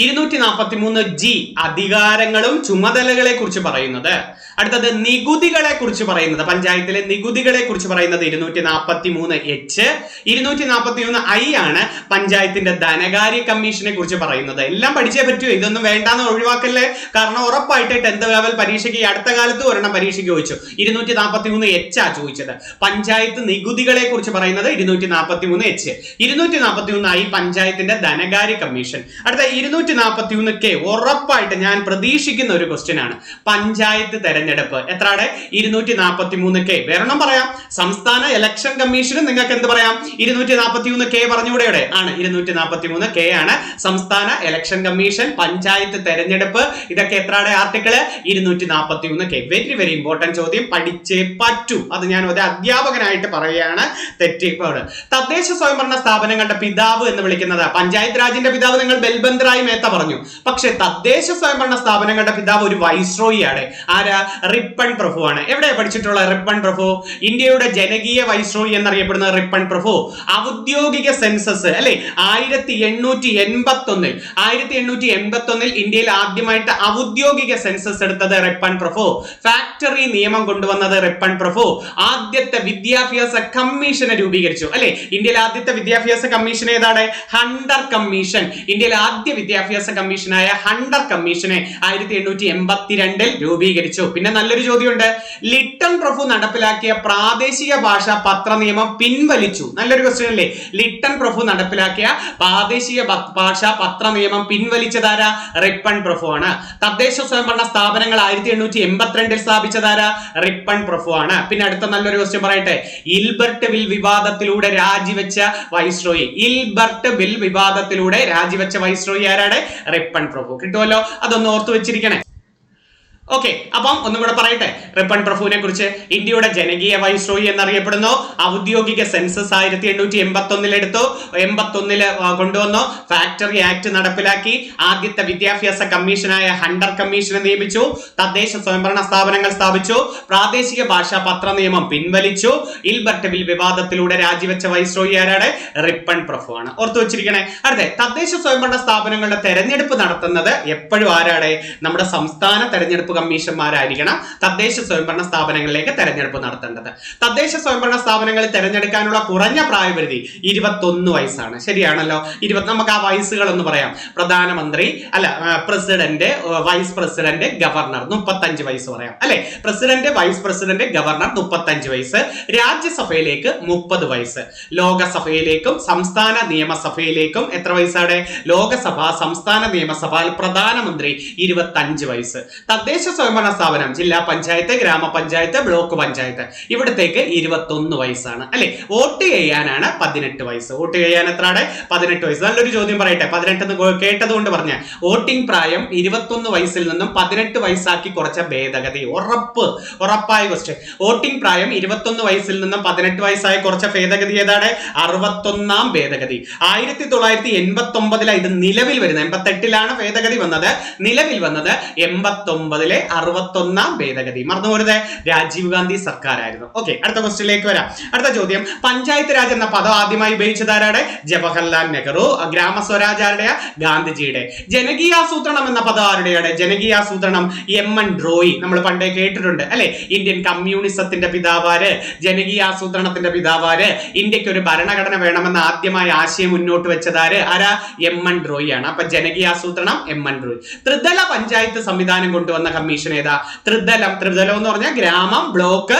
A: 243G അധികാരങ്ങളും ചുമതലകളെ കുറിച്ച് പറയുന്നത്. അടുത്തത് നികുതികളെ കുറിച്ച് പറയുന്നത്, പഞ്ചായത്തിലെ നികുതികളെ കുറിച്ച് പറയുന്നത് 243H. 243I ആണ് പഞ്ചായത്തിന്റെ ധനകാര്യ കമ്മീഷനെ കുറിച്ച് പറയുന്നത്. എല്ലാം പഠിച്ചേ പറ്റൂ, ഇതൊന്നും വേണ്ടാന്ന് ഒഴിവാക്കല്ലേ. കാരണം ഉറപ്പായിട്ട് 10th ലെവൽ പരീക്ഷയ്ക്ക് അടുത്ത കാലത്ത് ഒരെണ്ണം പരീക്ഷയ്ക്ക് ചോദിച്ചു. 243H ആ ചോദിച്ചത്. പഞ്ചായത്ത് നികുതികളെ കുറിച്ച് പറയുന്നത് 243H. 243I പഞ്ചായത്തിന്റെ ധനകാര്യ കമ്മീഷൻ. അടുത്ത 241K ഉറപ്പായിട്ട് ഞാൻ പ്രതീക്ഷിക്കുന്ന ഒരു ക്വസ്റ്റ്യൻ ആണ്. പഞ്ചായത്ത് തെരഞ്ഞെടുപ്പ് എത്രയാണ്? 243K. വേറെണ്ണം പറയാം, സംസ്ഥാന ഇലക്ഷൻ കമ്മീഷനും നിങ്ങൾക്ക് എന്ത് പറയാം? 243K പറഞ്ഞുകൂടെ ആണ്. 243K ആണ് സംസ്ഥാന ഇലക്ഷൻ കമ്മീഷൻ, പഞ്ചായത്ത് തെരഞ്ഞെടുപ്പ്. ഇതൊക്കെ എത്രയുടെ article? 241K. Very very important ചോദ്യം, പഠിച്ചേ പറ്റൂ. അത് ഞാൻ ഒരു അധ്യാപകനായിട്ട് പറയുകയാണ്. തെറ്റിപ്പോട്. തദ്ദേശ സ്വയംഭരണ സ്ഥാപനങ്ങളുടെ പിതാവ് എന്ന് വിളിക്കുന്നത്, പഞ്ചായത്ത് രാജിന്റെ പിതാവ് നിങ്ങൾ ബൽബന്തറായി മേത്ത പറഞ്ഞു. പക്ഷെ തദ്ദേശ സ്വയംഭരണ സ്ഥാപനങ്ങളുടെ പിതാവ് ഒരു വൈസ്രോയി ആണ്. ആരാ? റിപ്പൺ പ്രഭു ആണ്. എവിടെ പഠിച്ചിട്ടുള്ള റിപ്പൺ പ്രഭു? ഇന്ത്യയുടെ ജനകീയ വൈസ്രോയി എന്നറിയപ്പെടുന്ന റിപ്പൺ പ്രഭു. ഔദ്യോഗിക സെൻസസ് അല്ലെ 1881 ഇന്ത്യയിൽ ആദ്യമായിട്ട് ഔദ്യോഗിക സെൻസസ് എടുത്തത് റിപ്പൺ പ്രഭു. ഫാക്ടറി നിയമം കൊണ്ടുവന്നത് റിപ്പൺ പ്രഭു. ആദ്യത്തെ വിദ്യാഭ്യാസ കമ്മീഷനെ രൂപീകരിച്ചു അല്ലെ. ഇന്ത്യയിലെ ആദ്യത്തെ വിദ്യാഭ്യാസ കമ്മീഷൻ ഏതാണ്? Hunter commission. ഇന്ത്യയിലെ ആദ്യ വിദ്യാഭ്യാസ കമ്മീഷനായ ഹണ്ടർ കമ്മീഷനെ 1882 രൂപീകരിച്ചു. പിന്നെ നല്ലൊരു ചോദ്യമുണ്ട്. ലിട്ടൺ പ്രഭു നടപ്പിലാക്കിയ പ്രാദേശിക ഭാഷാ പത്ര നിയമം പിൻവലിച്ചു. നല്ലൊരു ക്വസ്റ്റ്യൻ അല്ലേ. ലിട്ടൺ പ്രഭു നടപ്പിലാക്കിയ പ്രാദേശിക ഭാഷാ പത്ര നിയമം പിൻവലിച്ചതാരാ? റിപ്പൺ പ്രഭു ആണ്. തദ്ദേശ സ്വയംഭരണ സ്ഥാപനങ്ങൾ 1882 സ്ഥാപിച്ചതാരാ? റിപ്പൺ പ്രഭു ആണ്. പിന്നെ അടുത്ത നല്ലൊരു ക്വസ്റ്റ്യൻ പറയട്ടെ. ഇൽബർട്ട് ബിൽ വിവാദത്തിലൂടെ രാജിവെച്ച വൈസ്രോയി. ഇൽബർട്ട് ബിൽ വിവാദത്തിലൂടെ രാജിവെച്ച വൈസ്രോയി ആരാണ്? റിപ്പൺ പ്രഭു. കിട്ടുമല്ലോ, അതൊന്ന് ഓർത്തു വെച്ചിരിക്കണേ. ഓക്കെ, അപ്പം ഒന്നും കൂടെ പറയട്ടെ. റിപ്പൺ പ്രഭുവിനെ കുറിച്ച് ഇന്ത്യയുടെ ജനകീയ വൈസ്രോയി എന്നറിയപ്പെടുന്നു. ഔദ്യോഗിക സെൻസസ് 1881 എടുത്തു, 81 കൊണ്ടുവന്നു. ഫാക്ടറി ആക്ട് നടപ്പിലാക്കി. ആദ്യത്തെ വിദ്യാഭ്യാസ കമ്മീഷനായ ഹണ്ടർ കമ്മീഷനെ നിയമിച്ചു. തദ്ദേശ സ്വയംഭരണ സ്ഥാപനങ്ങൾ സ്ഥാപിച്ചു. പ്രാദേശിക ഭാഷാ പത്ര നിയമം പിൻവലിച്ചു. ഇൽബർട്ട് ബിൽ വിവാദത്തിലൂടെ രാജിവെച്ച വൈസ്രോയി ആരാണ്? റിപ്പൺ പ്രഭു ആണ്. ഓർത്തു വെച്ചിരിക്കണേ. അടുത്ത തദ്ദേശ സ്വയംഭരണ സ്ഥാപനങ്ങളുടെ തെരഞ്ഞെടുപ്പ് നടത്തുന്നത് എപ്പോഴും ആരാണ്? നമ്മുടെ സംസ്ഥാന തെരഞ്ഞെടുപ്പ് കമ്മീഷന്മാരായിരിക്കണം തദ്ദേശ സ്വയംഭരണ സ്ഥാപനങ്ങളിലേക്ക് തെരഞ്ഞെടുപ്പ് നടത്തേണ്ടത്. തദ്ദേശ സ്വയംഭരണ സ്ഥാപനങ്ങളിൽ തെരഞ്ഞെടുക്കാനുള്ള കുറഞ്ഞ പ്രായപരിധി 21 വയസ്സാണ്. ശരിയാണല്ലോ. നമുക്ക് ആ വയസ്സുകൾ എന്ന് പറയാം. പ്രധാനമന്ത്രി പ്രസിഡന്റ്, വൈസ് പ്രസിഡന്റ്, ഗവർണർ 35 വയസ്സ് പറയാം അല്ലെ. പ്രസിഡന്റ്, വൈസ് പ്രസിഡന്റ്, ഗവർണർ 35 വയസ്സ്. രാജ്യസഭയിലേക്ക് 30 വയസ്സ്. ലോകസഭയിലേക്കും സംസ്ഥാന നിയമസഭയിലേക്കും എത്ര വയസ്സാണ്? ലോകസഭ, സംസ്ഥാന നിയമസഭ, പ്രധാനമന്ത്രി 25 വയസ്സ്. തദ്ദേശ സ്വയംഭരണ സ്ഥാപനം, ജില്ലാ പഞ്ചായത്ത്, ഗ്രാമപഞ്ചായത്ത്, ബ്ലോക്ക് പഞ്ചായത്ത്, ഇവിടത്തേക്ക് 21 വയസ്സാണ് അല്ലെ. വോട്ട് ചെയ്യാനാണ് 18 വയസ്സ്. വോട്ട് ചെയ്യാൻ എത്രയാണ്? 18 വയസ്സ്. നല്ലൊരു ചോദ്യം പറയട്ടെ. 18 കേട്ടത് കൊണ്ട് പറഞ്ഞ വോട്ടിംഗ് പ്രായം 21 വയസ്സിൽ നിന്നും 18 വയസ്സാക്കി കുറച്ച ഭേദഗതി. ഉറപ്പായ ക്വസ്റ്റ്യൻ. വോട്ടിംഗ് പ്രായം 21 വയസ്സിൽ നിന്നും 18 വയസ്സായി കുറച്ച ഭേദഗതി ഏതാണ്? 61ാം ഭേദഗതി. 1989 ഇത് നിലവിൽ വരുന്നത്. 88 ഭേദഗതി വന്നത്. നിലവിൽ വന്നത് 89 61ാം ഭേദഗതി. മറന്നുപോരുത്, രാജീവ് ഗാന്ധി സർക്കാരായിരുന്നു. ഓക്കെ, അടുത്ത ക്വസ്റ്റ്യനിലേക്ക് വരാം. അടുത്ത ചോദ്യം, പഞ്ചായത്ത് രാജ് എന്ന പദം ആദ്യമായി ഉപയോഗിച്ചതാരാണ്? ജവഹർലാൽ നെഹ്റു. ഗ്രാമസ്വരാജ് ആരുടെയാ? ഗാന്ധിജിയുടെ. ജനകീയാസൂത്രണം എന്ന പദം ആരുടെയാണ്? ജനകീയാസൂത്രണം MN റോയ്. നമ്മൾ പണ്ടേ കേട്ടിട്ടുണ്ട് അല്ലെ. ഇന്ത്യൻ കമ്മ്യൂണിസത്തിന്റെ പിതാവാര്, ജനകീയാസൂത്രണത്തിന്റെ പിതാവാര്, ഇന്ത്യക്ക് ഒരു ഭരണഘടന വേണമെന്ന ആദ്യമായി ആശയം മുന്നോട്ട് വെച്ചതാര്? ആരാ? MN റോയ് ആണ്. അപ്പൊ ജനകീയാസൂത്രണം MN റോയ്. ത്രിതല പഞ്ചായത്ത് സംവിധാനം കൊണ്ടുവന്ന കമ്മീഷൻ ഏതാ? ത്രിതലം എന്ന് പറഞ്ഞാൽ ഗ്രാമം, ബ്ലോക്ക്,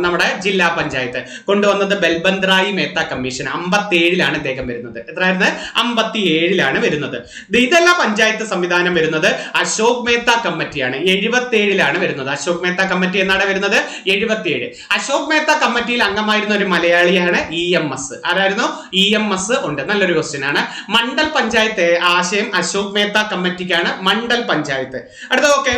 A: നമ്മുടെ ജില്ലാ പഞ്ചായത്ത് കൊണ്ടുവന്നത് ബൽബന്ത് റായ് മേത്ത കമ്മീഷൻ. 57 ഇദ്ദേഹം വരുന്നത്. എത്രയായിരുന്നു? 57 വരുന്നത്. ദ്വിതല പഞ്ചായത്ത് സംവിധാനം വരുന്നത് അശോക് മേത്ത കമ്മിറ്റിയാണ്. 77 വരുന്നത്. അശോക് മേത്ത കമ്മിറ്റി എന്നാണ് വരുന്നത്? 77. അശോക് മേത്ത കമ്മിറ്റിയിൽ അംഗമായിരുന്ന ഒരു മലയാളിയാണ് EMS. ആരായിരുന്നു? EMS ഉണ്ട്. നല്ലൊരു ക്വസ്റ്റ്യൻ ആണ്. മണ്ഡൽ പഞ്ചായത്ത് ആശയം അശോക് മേത്ത കമ്മിറ്റിക്കാണ് മണ്ഡൽ പഞ്ചായത്ത്. അടുത്ത ഓക്കെ,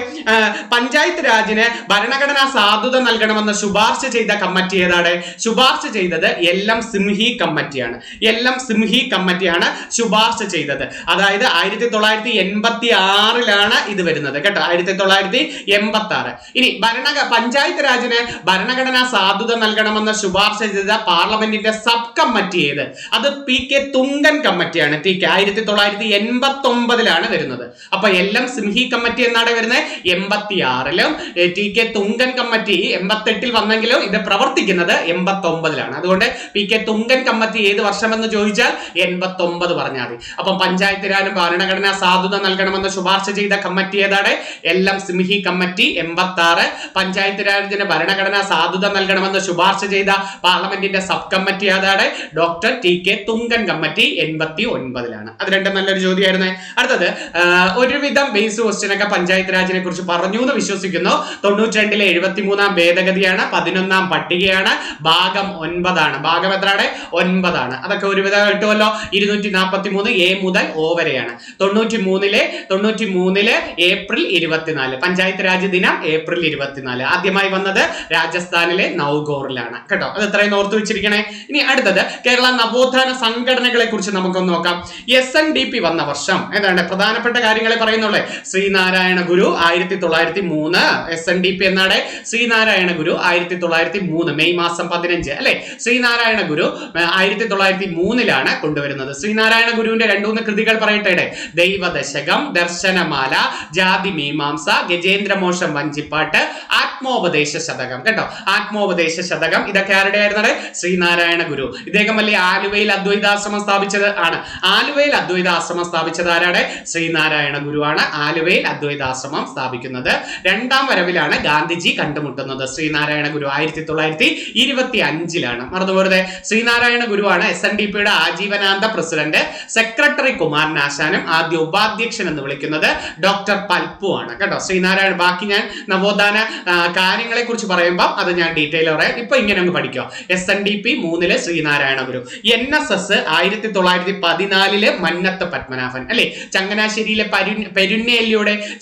A: പഞ്ചായത്ത് രാജിന് ഭരണഘടനാ സാധുത നൽകണമെന്ന് ശുപാർശ ചെയ്ത കമ്മിറ്റി ഏതാണ്? ശുപാർശ ചെയ്തത് LM സിംഹി കമ്മിറ്റിയാണ്. LM സിംഹി കമ്മിറ്റിയാണ് ശുപാർശ ചെയ്തത്. അതായത് 1986 ഇത് വരുന്നത് കേട്ടോ. 1986. ഇനി പഞ്ചായത്ത് രാജിന് ഭരണഘടനാ സാധുത നൽകണമെന്ന് ശുപാർശ ചെയ്ത പാർലമെന്റിന്റെ സബ് കമ്മിറ്റി ഏത്? അത് PK തുങ്കൻ കമ്മിറ്റിയാണ്. 1989 വരുന്നത്. അപ്പൊ LM സിംഹി കമ്മിറ്റി എന്നാണ് വരുന്നത് 86. TK തുങ്കൻ കമ്മിറ്റി 88 വന്നെങ്കിലും ഇത് പ്രവർത്തിക്കുന്നത് 89. അതുകൊണ്ട് PK തുങ്കൻ കമ്മിറ്റി ഏത് വർഷം എന്ന് ചോദിച്ചാൽ 89 പറഞ്ഞാൽ മതി. അപ്പൊ പഞ്ചായത്ത് രാജിന് ഭരണഘടനാ സാധുത നൽകണമെന്ന് ശുപാർശ ചെയ്ത കമ്മിറ്റി ഏതാണ്? LM Singhvi committee 86. പഞ്ചായത്ത് രാജിന് ഭരണഘടനാ സാധുത നൽകണമെന്ന് ശുപാർശ ചെയ്ത പാർലമെന്റിന്റെ സബ് കമ്മിറ്റി ഏതാണ്? Doctor TK Thungon committee 89. അത് രണ്ടും നല്ലൊരു ചോദ്യമായിരുന്നു. അടുത്തത്, ഒരുവിധം ബേസ് ക്വസ്റ്റ്യൻ ഒക്കെ പഞ്ചായത്ത് രാജിനെ കുറിച്ച് പറഞ്ഞു എന്ന് വിശ്വസിക്കുന്നു. 92 73ാം ഭേദഗതിയാണ്. 11ാം പട്ടികയാണ്. ഭാഗം 9 ഭാഗം എത്രയാണ്? 9. അതൊക്കെ ഒരുവിധം കിട്ടുമല്ലോ. 243 A മുതൽ O വരെയാണ്. 93 ഏപ്രിൽ 24 പഞ്ചായത്ത് രാജ് ദിനം ഏപ്രിൽ 24. ആദ്യമായി വന്നത് രാജസ്ഥാനിലെ നൌഗോറിലാണ് കേട്ടോ. അത് എത്രയും ഓർത്തു വെച്ചിരിക്കണേ. ഇനി അടുത്തത്, കേരള നവോത്ഥാന സംഘടനകളെ കുറിച്ച് നമുക്കൊന്ന് നോക്കാം. SNDP വന്ന വർഷം ഏതാണ്ട് പ്രധാനപ്പെട്ട കാര്യങ്ങളെ പറയുന്നുള്ളേ. ശ്രീനാരായണ ഗുരു 1903. SNDP എന്നാണ് ശ്രീനാരായണ ഗുരു 1903 മെയ് മാസം 15 അല്ലെ. ശ്രീനാരായണ ഗുരു 1903 കൊണ്ടുവരുന്നത്. ശ്രീനാരായണ ഗുരുവിന്റെ 2-3 കൃതികൾ പറയട്ടെ. ദൈവദശകം, ദർശനമാല, ജാതി മീമാംസ, ഗജേന്ദ്രമോക്ഷം വഞ്ചിപ്പാട്ട്, ആത്മോപദേശ ശതകം കേട്ടോ. ആത്മോപദേശ ശതകം ഇതൊക്കെ ആരുടെ ആയിരുന്നത്? ശ്രീനാരായണ ഗുരു. ഇദ്ദേഹം വലിയ ആലുവയിൽ അദ്വൈതാശ്രമം സ്ഥാപിച്ചത് ആണ്. ആലുവയിൽ അദ്വൈതാശ്രമം സ്ഥാപിച്ചത് ആരാണ്? ശ്രീനാരായണ ഗുരുവാണ് ആലുവയിൽ അദ്വൈതാശ്രമം സ്ഥാപിക്കുന്നത്. 2ാം വരവിലാണ് ഗാന്ധിജി കണ്ടുമുട്ടുന്നത്. ശ്രീനാരായണ ഗുരു 1925 മറന്നുപോരുത്. ശ്രീനാരായണ ഗുരുവാണ് SNDPയുടെ ആജീവനാന്ത പ്രസിഡന്റ്. സെക്രട്ടറി കുമാരനാശാനും ആദ്യ ഉപാധ്യക്ഷൻ എന്ന് വിളിക്കുന്നത് ഡോക്ടർ പൽപ്പു ആണ് കേട്ടോ. ശ്രീനാരായണ, ബാക്കി ഞാൻ നവോത്ഥാന കാര്യങ്ങളെ കുറിച്ച് പറയുമ്പോൾ അത് ഞാൻ ഡീറ്റെയിൽ പറയാം. ഇപ്പൊ ഇങ്ങനെ അങ്ങ് പഠിക്കോ. SNDP 3 ശ്രീനാരായണ ഗുരു. NSS 1914 മന്നത്ത് പത്മനാഭൻ അല്ലെ. ചങ്ങനാശ്ശേരിയിലെ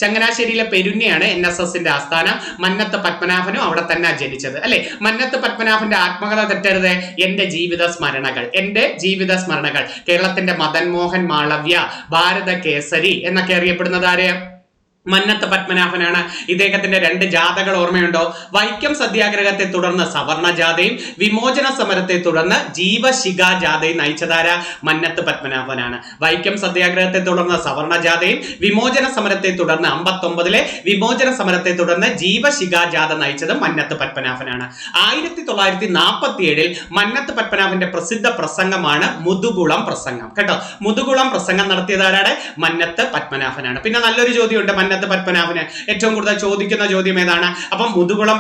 A: ചങ്ങനാശ്ശേരിയിലെ പെരുന്നയാണ് NSSന്റെ ആസ്ഥാനം. മന്നത്ത് പത്മനാഭനും അവിടെ തന്നെ ജനിച്ചത് അല്ലെ. മന്നത്ത് പത്മനാഭന്റെ ആത്മകഥ തെറ്റരുത്. എന്റെ ജീവിത സ്മരണകൾ. കേരളത്തിന്റെ മദൻ മോഹൻ മാളവ്യ, ഭാരത കേസരി എന്നൊക്കെ അറിയപ്പെടുന്നത് ആരെയാ? മന്നത്ത് പത്മനാഭനാണ്. ഇദ്ദേഹത്തിന്റെ 2 ജാഥകൾ ഓർമ്മയുണ്ടോ? വൈക്കം സത്യാഗ്രഹത്തെ തുടർന്ന് സവർണ ജാഥയും വിമോചന സമരത്തെ തുടർന്ന് ജീവശിഖ ജാഥയും നയിച്ചതാര മന്നത്ത് പത്മനാഭനാണ്. വൈക്കം സത്യാഗ്രഹത്തെ തുടർന്ന് സവർണ ജാഥയും വിമോചന സമരത്തെ തുടർന്ന് 59-ലെ വിമോചന സമരത്തെ തുടർന്ന് ജീവശിഖ ജാഥ നയിച്ചത് മന്നത്ത് പത്മനാഭനാണ്. 1947-ൽ മന്നത്ത് പത്മനാഭന്റെ പ്രസിദ്ധ പ്രസംഗമാണ് മുതുകുളം പ്രസംഗം. കേട്ടോ, മുതുകുളം പ്രസംഗം നടത്തിയതാരാണ്? മന്നത്ത് പത്മനാഭനാണ്. പിന്നെ നല്ലൊരു ചോദ്യമുണ്ട് മന്നത്ത് പത്മനാഭന് ഏറ്റവും കൂടുതൽ ചോദിക്കുന്ന ചോദ്യം ഏതാണ്? അപ്പം മുതുകുളം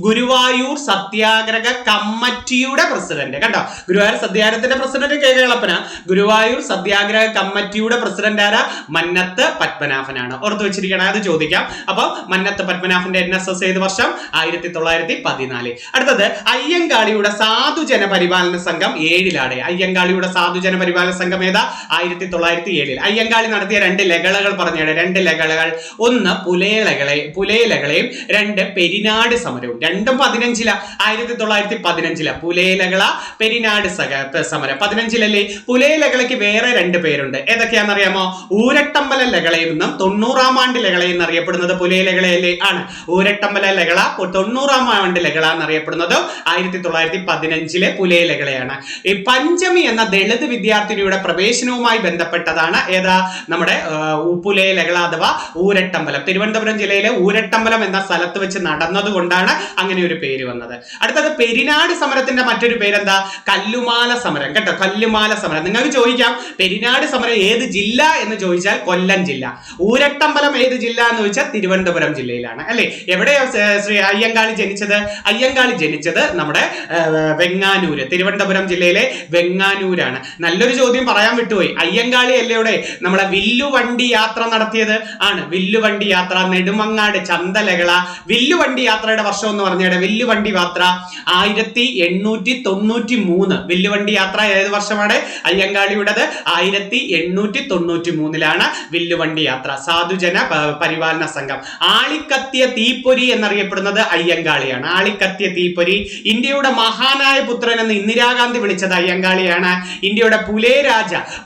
A: ഗുരുവായൂർ സത്യാഗ്രഹ കമ്മിറ്റിയുടെ പ്രസിഡന്റ്. കേട്ടോ, ഗുരുവായൂർ സത്യാഗ്രഹത്തിന്റെ പ്രസിഡന്റ് കെ കേളപ്പന. ഗുരുവായൂർ സത്യാഗ്രഹ കമ്മിറ്റിയുടെ പ്രസിഡന്റ് ആരാ? മന്നത്ത് പത്മനാഭനാണ്. ഓർത്തു വെച്ചിരിക്കണം, അത് ചോദിക്കാം. അപ്പം മന്നത്ത് പത്മനാഭന്റെ NSS ഏത് വർഷം? 1914. അടുത്തത് അയ്യങ്കാളിയുടെ സാധുജന പരിപാലന സംഘം 7-ലാണ്. അയ്യങ്കാളിയുടെ സാധുജന പരിപാലന സംഘം ഏതാ? 1907. അയ്യങ്കാളി നടത്തിയ 2 ലഹളകൾ പറഞ്ഞാണ്. 2 ലഹളകൾ, ഒന്ന് പുലയലകളെയും 2 പെരിനാട് സമരവും. രണ്ടും 15-ലാണ്. 1915 പുലയലകള പെരിനാട് സമരം 15-ലല്ലേ? പുലയലകളയ്ക്ക് വേറെ 2 പേരുണ്ട്. ഏതൊക്കെയാണെന്നറിയാമോ? ഊരട്ടമ്പല ലഹളയെന്നും 90-ാം ആണ്ട് ലഹളയെന്ന് അറിയപ്പെടുന്നത് പുലയലകളയല്ലേ ആണ്. ഊരട്ടമ്പല ലഹള 90-ാം ആണ്ട് ലഹള എന്നറിയപ്പെടുന്നത് 1915-ലെ പുലയലകളയാണ്. ഈ പഞ്ചമി എന്ന ദളിത് വിദ്യാർത്ഥിനിയുടെ പ്രവേശനവുമായി ബന്ധപ്പെട്ടതാണ് ഏതാ? നമ്മുടെ പുലയലകള അഥവാ ഊരട്ടമ്പലം. തിരുവനന്തപുരം ജില്ലയിലെ ഊരട്ടമ്പലം എന്ന സ്ഥലത്ത് വെച്ച് നടന്നത് കൊണ്ടാണ് അങ്ങനെ ഒരു പേര് വന്നത്. അടുത്തത് പെരിനാട് സമരത്തിന്റെ മറ്റൊരു പേരെന്താ? കല്ലുമാല സമരം. കേട്ടോ, കല്ലുമാല സമരം. നിങ്ങൾക്ക് ചോദിക്കാം പെരിനാട് സമരം ഏത് ജില്ല എന്ന് ചോദിച്ചാൽ കൊല്ലം ജില്ല. ഊരട്ടമ്പലം ഏത് ജില്ല എന്ന് ചോദിച്ചാൽ തിരുവനന്തപുരം ജില്ലയിലാണ്, അല്ലെ? എവിടെയാ ശ്രീ അയ്യങ്കാളി ജനിച്ചത്? അയ്യങ്കാളി ജനിച്ചത് നമ്മുടെ വെങ്ങാനൂര്, തിരുവനന്തപുരം ജില്ലയിലെ വെങ്ങാനൂരാണ്. നല്ലൊരു ചോദ്യം പറയാൻ വിട്ടുപോയി. അയ്യങ്കാളി അല്ലയുടെ നമ്മളെ വില്ലുവണ്ടി യാത്ര നടത്തിയത്? ആണ്. വില്ലുവണ്ടി യാത്ര, നെടുമങ്ങാട് ചന്തലകള. വില്ലുവണ്ടി യാത്രയുടെ വർഷം എന്ന് പറഞ്ഞാൽ വില്ലുവണ്ടി യാത്ര 1893. വില്ലുവണ്ടി യാത്ര ഏത് വർഷമാണ്? അയ്യങ്കാളിയുടേത് 1893-ലാണ് വില്ലുവണ്ടി യാത്ര. സാധുജന പരിപാലന സംഘം. ആളിക്കത്തിയ തീപ്പൊരി എന്നറിയപ്പെടുന്നത് അയ്യങ്കാളിയാണ്. ആളിക്കത്തിയ തീപ്പൊരി. ഇന്ത്യയുടെ മഹാനായ പുത്രൻ എന്ന് ഇന്ദിരാഗാന്ധി വിളിച്ചത് അയ്യങ്കാളിയാണ്. ഇന്ത്യയുടെ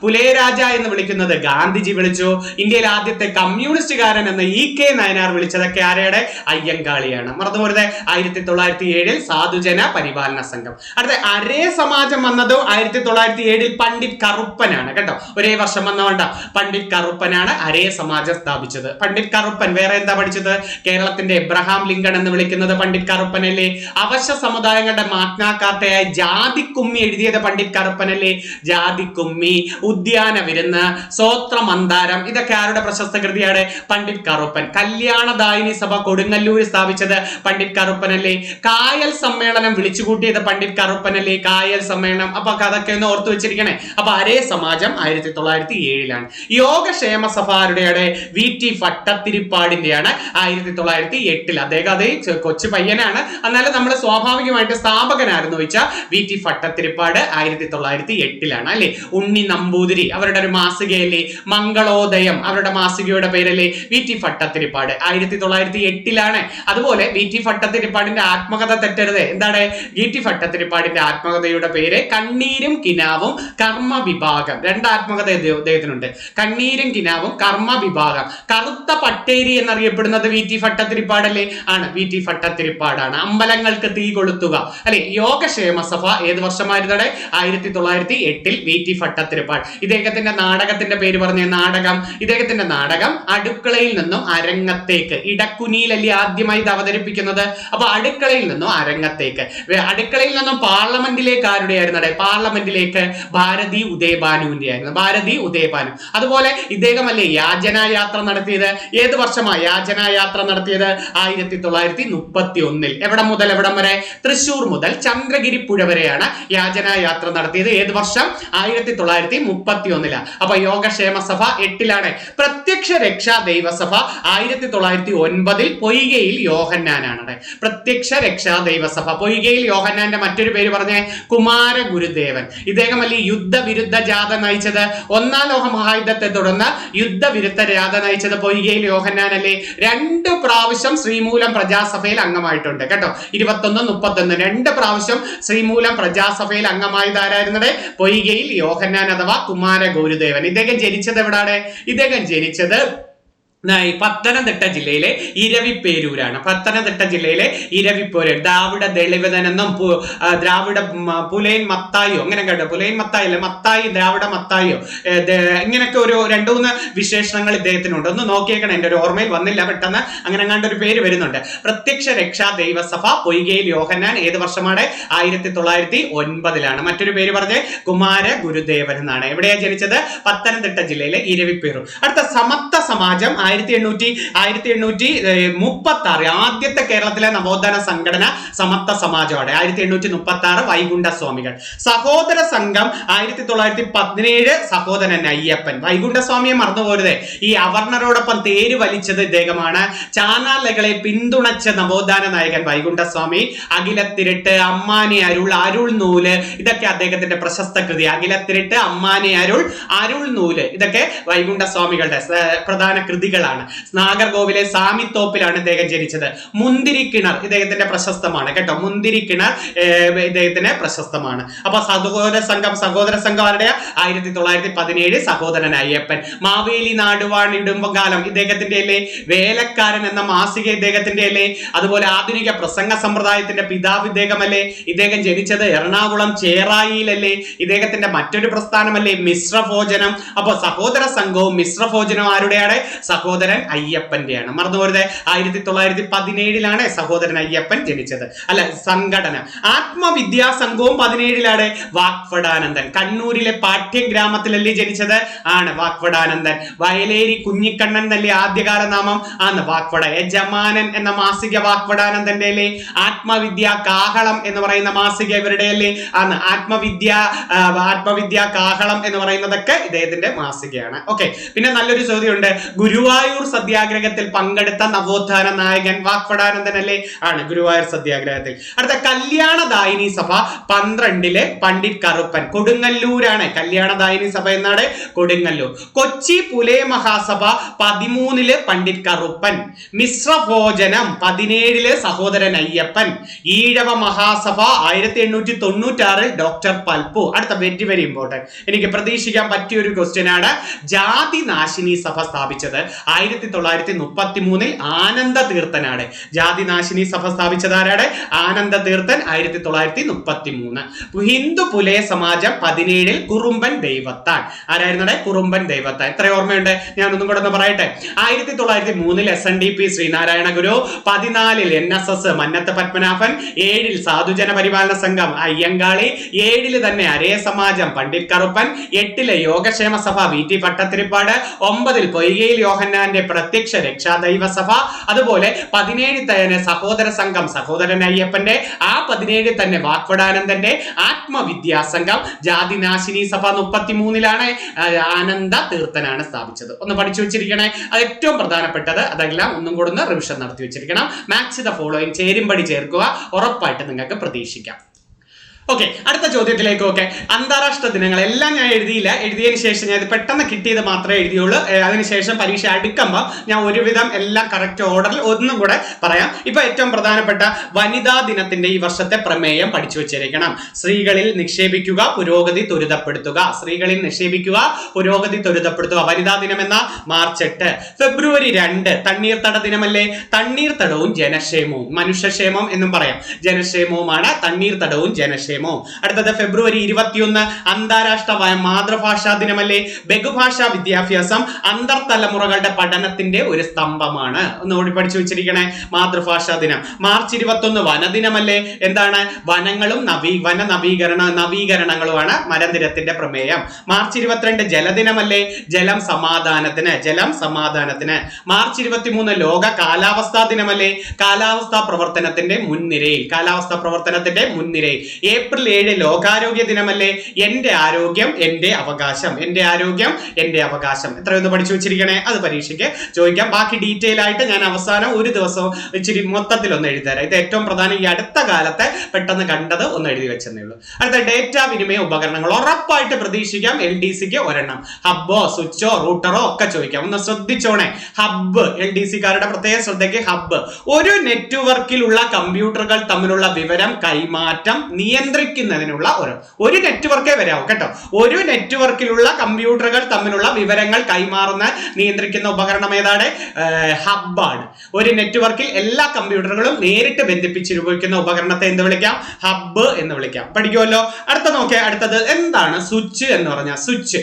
A: പുലേരാജ എന്ന് വിളിക്കുന്നത് ഗാന്ധിജി വിളിച്ചു. ഇന്ത്യയിലെ ആദ്യത്തെ കമ്മ്യൂണിസ്റ്റുകാരൻ എന്ന് EK നായനാർ വിളിച്ചതൊക്കെ ആരെയുടെ? അയ്യങ്കാളിയാണ്. മറന്നുപോരുത്. 1907-ൽ സാധുജന പരിപാലന സംഘം. അടുത്ത അരേ സമാജം വന്നത് 1907-ൽ പണ്ഡിറ്റ് കറുപ്പനാണ്. കേട്ടോ, ഒരേ വർഷം വന്നതുകൊണ്ട് പണ്ഡിറ്റ് കറുപ്പനാണ് അരേ സമാജം സ്ഥാപിച്ചത്. പണ്ഡിറ്റ് കറുപ്പൻ വേറെ എന്താ പഠിച്ചത്? കേരളത്തിന്റെ എബ്രഹാം ലിങ്കൺ എന്ന് വിളിക്കുന്നത് പണ്ഡിറ്റ് കറുപ്പനല്ലേ? അവശ്യ സമുദായങ്ങളുടെ മാഗ്നാ കാർട്ടയായ ജാതിക്കുമ്മി എഴുതിയത് പണ്ഡിറ്റ് കറുപ്പനല്ലേ? ജാതിക്കുമ്മി, ഉദ്യാന വിരുന്ന്, സ്വോത്രമന്താരം, ഇതൊക്കെ ആരുടെ പ്രശസ്ത കൃതിയാണ്? പണ്ഡിറ്റ് കറുപ്പൻ. കല്യാണദായിനി സഭ കൊടുങ്ങല്ലൂർ സ്ഥാപിച്ചത് പണ്ഡിറ്റ് കറുപ്പനല്ലേ? കായൽ സമ്മേളനം വിളിച്ചുകൂട്ടിയത് പണ്ഡിറ്റ് കറുപ്പനല്ലേ? കായൽ സമ്മേളനം. അപ്പൊ അതൊക്കെ ഒന്ന് ഓർത്തു വെച്ചിരിക്കണേ. അപ്പൊ അരേ സമാജം 1907-ലാണ്. യോഗക്ഷേമ സഭ ആരുടെയാണ്? VT ഭട്ടതിരിപ്പാടിന്റെയാണ്. 1908-ൽ. അദ്ദേഹം അതേ കൊച്ചു പയ്യനാണ്, എന്നാലും നമ്മൾ സ്വാഭാവികമായിട്ട് സ്ഥാപകനായിരുന്നു ചോദിച്ചാൽ VT ഭട്ടതിരിപ്പാട് 1908-ലാണ്, അല്ലെ? ഉണ്ണി നമ്പൂതിരി അവരുടെ ഒരു മാസികയല്ലേ മംഗളോദയം, അവരുടെ മാസികയുടെ പേരല്ലേ VT ഭട്ടതിരിപ്പാട്. 1908-ലാണ്. അതുപോലെ VT ഭട്ടതിരിപ്പാടിന്റെ ആത്മകഥ തെറ്റരുത്. എന്താണ് VT ഭട്ടതിരിപ്പാടിന്റെ ആത്മകഥയുടെ പേര്? കണ്ണീരും കിനാവും കർമ്മ വിഭാഗം. 2 ആത്മകഥ അദ്ദേഹത്തിനുണ്ട്. കണ്ണീരും കിനാവും കർമ്മ വിഭാഗം. കറുത്ത പട്ടേരി എന്നറിയപ്പെടുന്നത് VT ഭട്ടതിരിപ്പാടല്ലേ? ആണ്. VT ഭട്ടതിരിപ്പാടാണ്. അമ്പലങ്ങൾക്ക് തീ കൊളുത്തുക, അല്ലെ? യോഗക്ഷേമ സഭ ഏത് വർഷമായിരുന്നത്? 1908-ൽ VT ഭട്ടതിരിപ്പാട്. ഇദ്ദേഹത്തിന്റെ നാടകത്തിന്റെ പേര് പറഞ്ഞ നാടകം. ഇദ്ദേഹത്തിന്റെ നാടകം അടുക്കളയിൽ നിന്നും അരങ്ങത്തേക്ക്. ഇടക്കുനിയിലല്ലേ ആദ്യമായി ഇത് അവതരിപ്പിക്കുന്നത്? അപ്പൊ അടുക്കളയിൽ നിന്നും അരങ്ങത്തേക്ക്. അടുക്കളയിൽ നിന്നും പാർലമെന്റിലേക്ക് ആരുടെയായിരുന്നു? പാർലമെന്റിലേക്ക് ഭാരതി ഉദയഭാനുവിന്റെ ആയിരുന്നു. ഭാരതി ഉദയഭാനു. അതുപോലെ ഇദ്ദേഹം അല്ലേ യാചനായാത്ര നടത്തിയത്? ഏത് വർഷമാണ് യാചനായാത്ര നടത്തിയത്? 1931-ൽ. എവിടെ മുതൽ എവിടം വരെ? തൃശൂർ മുതൽ ചന്ദ്രഗിരി പുഴ വരെയാണ് യാചനായാത്ര നടത്തിയത്. ഏത് വർഷം? 1931-ലാണ്. അപ്പൊ യോഗക്ഷേമ സഭ 8-ലാണ്. പ്രത്യക്ഷ രക്ഷാ ദൈവസഭ 1909-ൽ പൊയ്കയിൽ യോഹന്നാനാണ്. പ്രത്യക്ഷ രക്ഷാ ദൈവസഭ പൊയ്കയിൽ യോഹന്നാന്റെ മറ്റൊരു പേര് പറഞ്ഞേ? കുമാര ഗുരുദേവൻ. ഇദ്ദേഹം അല്ലേ യുദ്ധവിരുദ്ധ ജാഥ നയിച്ചത്? 1-ാം ലോക മഹായുദ്ധത്തെ തുടർന്ന് യുദ്ധവിരുദ്ധ ജാഥ നയിച്ചത് പൊയ്കയിൽ യോഹന്നാനല്ലേ? 2 പ്രാവശ്യം ശ്രീമൂലം പ്രജാസഭയിൽ അംഗമായിട്ടുണ്ട്. കേട്ടോ, 21, 31 2 പ്രാവശ്യം ശ്രീമൂലം പ്രജാസഭയിൽ അംഗമായത് ആരായിരുന്നത്? പൊയ്കയിൽ യോഹന്നാൻ അഥവാ കുമാര ഗുരുദേവൻ. ഇദ്ദേഹം ജനിച്ചത് എവിടാണ്? ഇദ്ദേഹം ജനിച്ചത് പത്തനംതിട്ട ജില്ലയിലെ ഇരവിപ്പേരൂരാണ്. പത്തനംതിട്ട ജില്ലയിലെ ഇരവിപ്പേരൂർ. ദ്രാവിഡ ദളിതനെന്നും ദ്രാവിഡ പുലയൻ മത്തായിയോ അങ്ങനെ കേട്ടോ, പുലയൻ മത്തായി അല്ലെ, മത്തായി ദ്രാവിഡ മത്തായിയോ ഇങ്ങനെയൊക്കെ ഒരു 2-3 വിശേഷണങ്ങൾ ഇദ്ദേഹത്തിനുണ്ട്. ഒന്ന് നോക്കിയേക്കണം, എന്റെ ഒരു ഓർമ്മയിൽ വന്നില്ല പെട്ടെന്ന്. അങ്ങനെ അങ്ങാണ്ട് ഒരു പേര് വരുന്നുണ്ട്. പ്രത്യക്ഷ രക്ഷാ ദൈവസഭ പൊയ്കയിൽ യോഹന്നാൻ. ഏത് വർഷമാണ്? 1909. മറ്റൊരു പേര് പറഞ്ഞ് കുമാര ഗുരുദേവൻ എന്നാണ്. എവിടെയാണ് ജനിച്ചത്? പത്തനംതിട്ട ജില്ലയിലെ ഇരവിപ്പേരൂർ. അടുത്ത സമത്വ സമാജം 1836. ആദ്യത്തെ കേരളത്തിലെ നവോത്ഥാന സംഘടന സമത്വ സമാജമാണ്. 1836 വൈകുണ്ഠസ്വാമികൾ. സഹോദര സംഘം 1917 സഹോദരൻ അയ്യപ്പൻ. വൈകുണ്ഠസ്വാമിയെ മറന്നുപോരുതേ. ഈ അവർണരോടൊപ്പം തേര് വലിച്ചത് ഇദ്ദേഹമാണ്. ചാനാലകളെ പിന്തുണച്ച നവോത്ഥാന നായകൻ വൈകുണ്ഠസ്വാമി. അഖിലത്തിരട്ട്, അമ്മാനെ അരുൾ, അരുൾ നൂല്, ഇതൊക്കെ അദ്ദേഹത്തിന്റെ പ്രശസ്ത കൃതി. അഖിലത്തിരട്ട്, അമ്മാനെ അരുൾ, അരുൾ നൂല്, ഇതൊക്കെ വൈകുണ്ഠസ്വാമികളുടെ പ്രധാന കൃതികളാണ്. നാഗർകോവിലെ സാമിത്തോപ്പിലാണ് ഇദ്ദേഹം ജനിച്ചത്. മുന്തിരിക്കിണർ ഇദ്ദേഹത്തിന്റെ പ്രശസ്തമാണ് കേട്ടോ. മുന്തിരിക്കിണർ ഇദ്ദേഹത്തിന് പ്രശസ്തമാണ്. അപ്പൊ സഹോദര സംഘം ആരുടെ? 1917 സഹോദരൻ അയ്യപ്പൻ. മാവേലി നാടുവാണിടുമ്പകാലം ഇദ്ദേഹത്തിന്റെ അല്ലേ. വേലക്കാരൻ എന്ന മാസിക ഇദ്ദേഹത്തിന്റെ അല്ലേ. അതുപോലെ ആധുനിക പ്രസംഗ സമ്പ്രദായത്തിന്റെ പിതാവ് ഇദ്ദേഹമല്ലേ. ഇദ്ദേഹം ജനിച്ചത് എറണാകുളം ചേറായിലല്ലേ. ഇദ്ദേഹത്തിന്റെ മറ്റൊരു പ്രസ്ഥാനമല്ലേ മിശ്രഭോജനം. അപ്പൊ സഹോദര സംഘവും മിശ്രഭോജനവും ആരുടെയാണ്? സഹോദരൻ അയ്യപ്പന്റെയാണ്. മറന്നുപോരുത്. 1917 സഹോദരൻ അയ്യപ്പൻ ജനിച്ചത്. അല്ല, സംഘടന ആത്മവിദ്യാ സംഘവും 17 വാക്പടാനന്ദൻ. കണ്ണൂരിലെ പാട്യം ഗ്രാമത്തിലല്ലേ ജനിച്ചത്? ആണ് വാക്പടാനന്ദൻ. വയലേരി കുഞ്ഞിക്കണ്ണൻ എന്നല്ലേ ആദ്യകാല നാമം? ആണ് വാക്പട. യജമാനൻ എന്ന മാസിക വാക്പടാനന്ദന്റെ അല്ലേ. ആത്മവിദ്യാ കാഹളം എന്ന് പറയുന്ന മാസിക ഇവരുടെ അല്ലേ. ആണ് ആത്മവിദ്യാ കാഹളം എന്ന് പറയുന്നതൊക്കെ ഇദ്ദേഹത്തിന്റെ മാസികയാണ്. ഓക്കെ, പിന്നെ നല്ലൊരു ചോദ്യമുണ്ട്. ഗുരുവായൂർ സത്യാഗ്രഹത്തിൽ പങ്കെടുത്ത നവോത്ഥാന നായകൻ വാക്പടാനന്ദൻ അല്ലേ. ആണ് ഗുരുവായൂർ സത്യാഗ്രഹത്തിൽ. അടുത്ത കല്യാണദായിനി സഭ 12 പണ്ഡിറ്റ് കറുപ്പൻ. കൊടുങ്ങല്ലൂരാണ് കല്യാണദായിനി സഭ എന്നാണ് കൊടുങ്ങല്ലൂർ. കൊച്ചി പുലയ മഹാസഭ 13 പണ്ഡിറ്റ് കറുപ്പൻ. മിശ്രഭോജനം 17 സഹോദരൻ അയ്യപ്പൻ. ഈഴവ മഹാസഭ 1896 ഡോക്ടർ പൽപ്പു. അടുത്ത വെരി വെരി ഇമ്പോർട്ടന്റ്, എനിക്ക് പ്രതീക്ഷിക്കാൻ പറ്റിയ ഒരു ക്വസ്റ്റ്യൻ ആണ്. ജാതി നാശിനി സഭ സ്ഥാപിച്ചത് 1933 ആനന്ദ തീർത്ഥനാണ്. ജാതി നാശിനി സഭ സ്ഥാപിച്ചത് ആരാണ്? ആനന്ദ തീർത്ഥൻ. 1933. ഹിന്ദു പുലയ സമാജം 17 കുറുമ്പൻ ദൈവത്താൻ. ആരായിരുന്നത്? കുറുമ്പൻ ദൈവത്താൻ. എത്ര ഓർമ്മയുണ്ട്? ഞാൻ ഒന്നും കൂടെ ഒന്ന് പറയട്ടെ. 1903 SNDP ശ്രീനാരായണ ഗുരു, 14 NSS മന്നത്ത് പത്മനാഭൻ, 7 സാധുജന പരിപാലന സംഘം അയ്യങ്കാളി, 7 തന്നെ അരേ സമാജം പണ്ഡിറ്റ് കറുപ്പൻ, 8 യോഗക്ഷേമ സഭ VT പട്ടത്തിരിപ്പാട്, 9 പൊയ്കയിൽ യോഹന്നാന്റെ പ്രത്യക്ഷ രക്ഷാദൈവ സഭ, അതുപോലെ 17 തന്നെ സഹോദര സംഘം സഹോദരൻ അയ്യപ്പന്റെ, ആ 17 തന്നെ വാക്പടാനന്ദന്റെ ആത്മവിദ്യാ സംഘം. ജാതിനാശിനി സഭ 33 ആനന്ദ തീർത്ഥനാണ് സ്ഥാപിച്ചത്. ഒന്ന് പഠിച്ചു വെച്ചിരിക്കണേ, അത് ഏറ്റവും പ്രധാനപ്പെട്ടത്. അതെല്ലാം ഒന്നും കൂടെ ഒന്ന് റിവിഷൻ നടത്തി വെച്ചിരിക്കണം. മാച്ച് ദ ഫോളോയിങ് ചേരുംപടി ചേർക്കുക, ഉറപ്പായിട്ട് നിങ്ങൾക്ക് പ്രതീക്ഷിക്കാം. ഓക്കെ, അടുത്ത ചോദ്യത്തിലേക്ക്. ഓക്കെ, അന്താരാഷ്ട്ര ദിനങ്ങൾ എല്ലാം ഞാൻ എഴുതിയില്ല. എഴുതിയതിനു ശേഷം ഞാൻ ഇത് പെട്ടെന്ന് കിട്ടിയത് മാത്രമേ എഴുതിയുള്ളൂ. അതിനുശേഷം പരീക്ഷ അടുക്കുമ്പോൾ ഞാൻ ഒരുവിധം എല്ലാം കറക്റ്റ് ഓർഡറിൽ ഒന്നും കൂടെ പറയാം. ഇപ്പൊ ഏറ്റവും പ്രധാനപ്പെട്ട വനിതാ ദിനത്തിന്റെ ഈ വർഷത്തെ പ്രമേയം പഠിച്ചു വെച്ചിരിക്കണം. സ്ത്രീകളിൽ നിക്ഷേപിക്കുക, പുരോഗതി ത്വരിതപ്പെടുത്തുക. സ്ത്രീകളിൽ നിക്ഷേപിക്കുക, പുരോഗതി ത്വരിതപ്പെടുത്തുക. വനിതാ ദിനം എന്ന മാർച്ച് 8. ഫെബ്രുവരി 2 തണ്ണീർത്തട ദിനമല്ലേ. തണ്ണീർത്തടവും ജനക്ഷേമവും, മനുഷ്യക്ഷേമം എന്നും പറയാം, ജനക്ഷേമവുമാണ് തണ്ണീർത്തടവും ജനക്ഷേമവും. അടുത്തത് ഫെബ്രുവരി 21 അന്താരാഷ്ട്ര മാതൃഭാഷാ ദിനമല്ലേ. ബഹുഭാഷാ വിദ്യാഭ്യാസം അന്തർതലമുറകളുടെ പഠനത്തിന്റെ ഒരു സ്തംഭമാണ്. ഒന്നുകൂടി പഠിച്ചു വെച്ചിരിക്കണേ. മാതൃഭാഷാ ദിനം. മാർച്ച് 21 വനദിനമല്ലേ. എന്താണ്? വനങ്ങളും വന നവീകരണങ്ങളുമാണ് മരനിരത്തിന്റെ പ്രമേയം. മാർച്ച് 22 ജലദിനമല്ലേ. ജലം സമാധാനത്തിന്. മാർച്ച് 23 ലോക കാലാവസ്ഥാ ദിനമല്ലേ. കാലാവസ്ഥാ പ്രവർത്തനത്തിന്റെ മുൻനിരയിൽ. ഏപ്രിൽ 7 ലോകാരോഗ്യ ദിനമല്ലേ. എന്റെ ആരോഗ്യം എന്റെ അവകാശം. എത്രയൊന്ന് പഠിച്ചു വെച്ചിരിക്കണേ. അത് പരീക്ഷയ്ക്ക് ചോദിക്കാം. ബാക്കി ഡീറ്റെയിൽ ആയിട്ട് ഞാൻ അവസാനം ഒരു ദിവസവും ഇച്ചിരി മൊത്തത്തിൽ ഒന്ന് എഴുതിത്തരാം. ഇത് ഏറ്റവും പ്രധാനം. ഈ അടുത്ത കാലത്തെ പെട്ടെന്ന് കണ്ടത് ഒന്ന് എഴുതി വെച്ചതേ ഉള്ളൂ. അടുത്ത ഡേറ്റാ വിനിമയ ഉപകരണങ്ങൾ ഉറപ്പായിട്ട് പ്രതീക്ഷിക്കാം. LDCക്ക് ഒരെണ്ണം. ഹബ്ബോ സ്വിച്ചോ റൂട്ടറോ ഒക്കെ ചോദിക്കാം. ഒന്ന് ശ്രദ്ധിച്ചോണേ. ഹബ്ബ്, LDCക്കാരുടെ പ്രത്യേക ശ്രദ്ധയ്ക്ക് ഹബ്ബ്. ഒരു നെറ്റ്വർക്കിലുള്ള കമ്പ്യൂട്ടറുകൾ തമ്മിലുള്ള വിവരം കൈമാറ്റം നിയന്ത്രിക്കും നിയന്ത്രിക്കുന്നതിനുള്ള ഒരു നെറ്റ്വർക്കേ വരാവൂ കേട്ടോ. ഒരു നെറ്റ്വർക്കിലുള്ള കമ്പ്യൂട്ടറുകൾ തമ്മിലുള്ള വിവരങ്ങൾ കൈമാറുന്ന നിയന്ത്രിക്കുന്ന ഉപകരണം ഏതാണ്? ഹബ്ബാണ്. ഒരു നെറ്റ്വർക്കിൽ എല്ലാ കമ്പ്യൂട്ടറുകളും നേരിട്ട് ബന്ധിപ്പിച്ചിരിക്കുന്ന ഉപകരണത്തെ എന്ത് വിളിക്കാം? ഹബ്ബ് എന്ന് വിളിക്കാം. പഠിക്കുമല്ലോ. അടുത്തത് എന്താണ് സ്വിച്ച് എന്ന് പറഞ്ഞാൽ? സ്വിച്ച്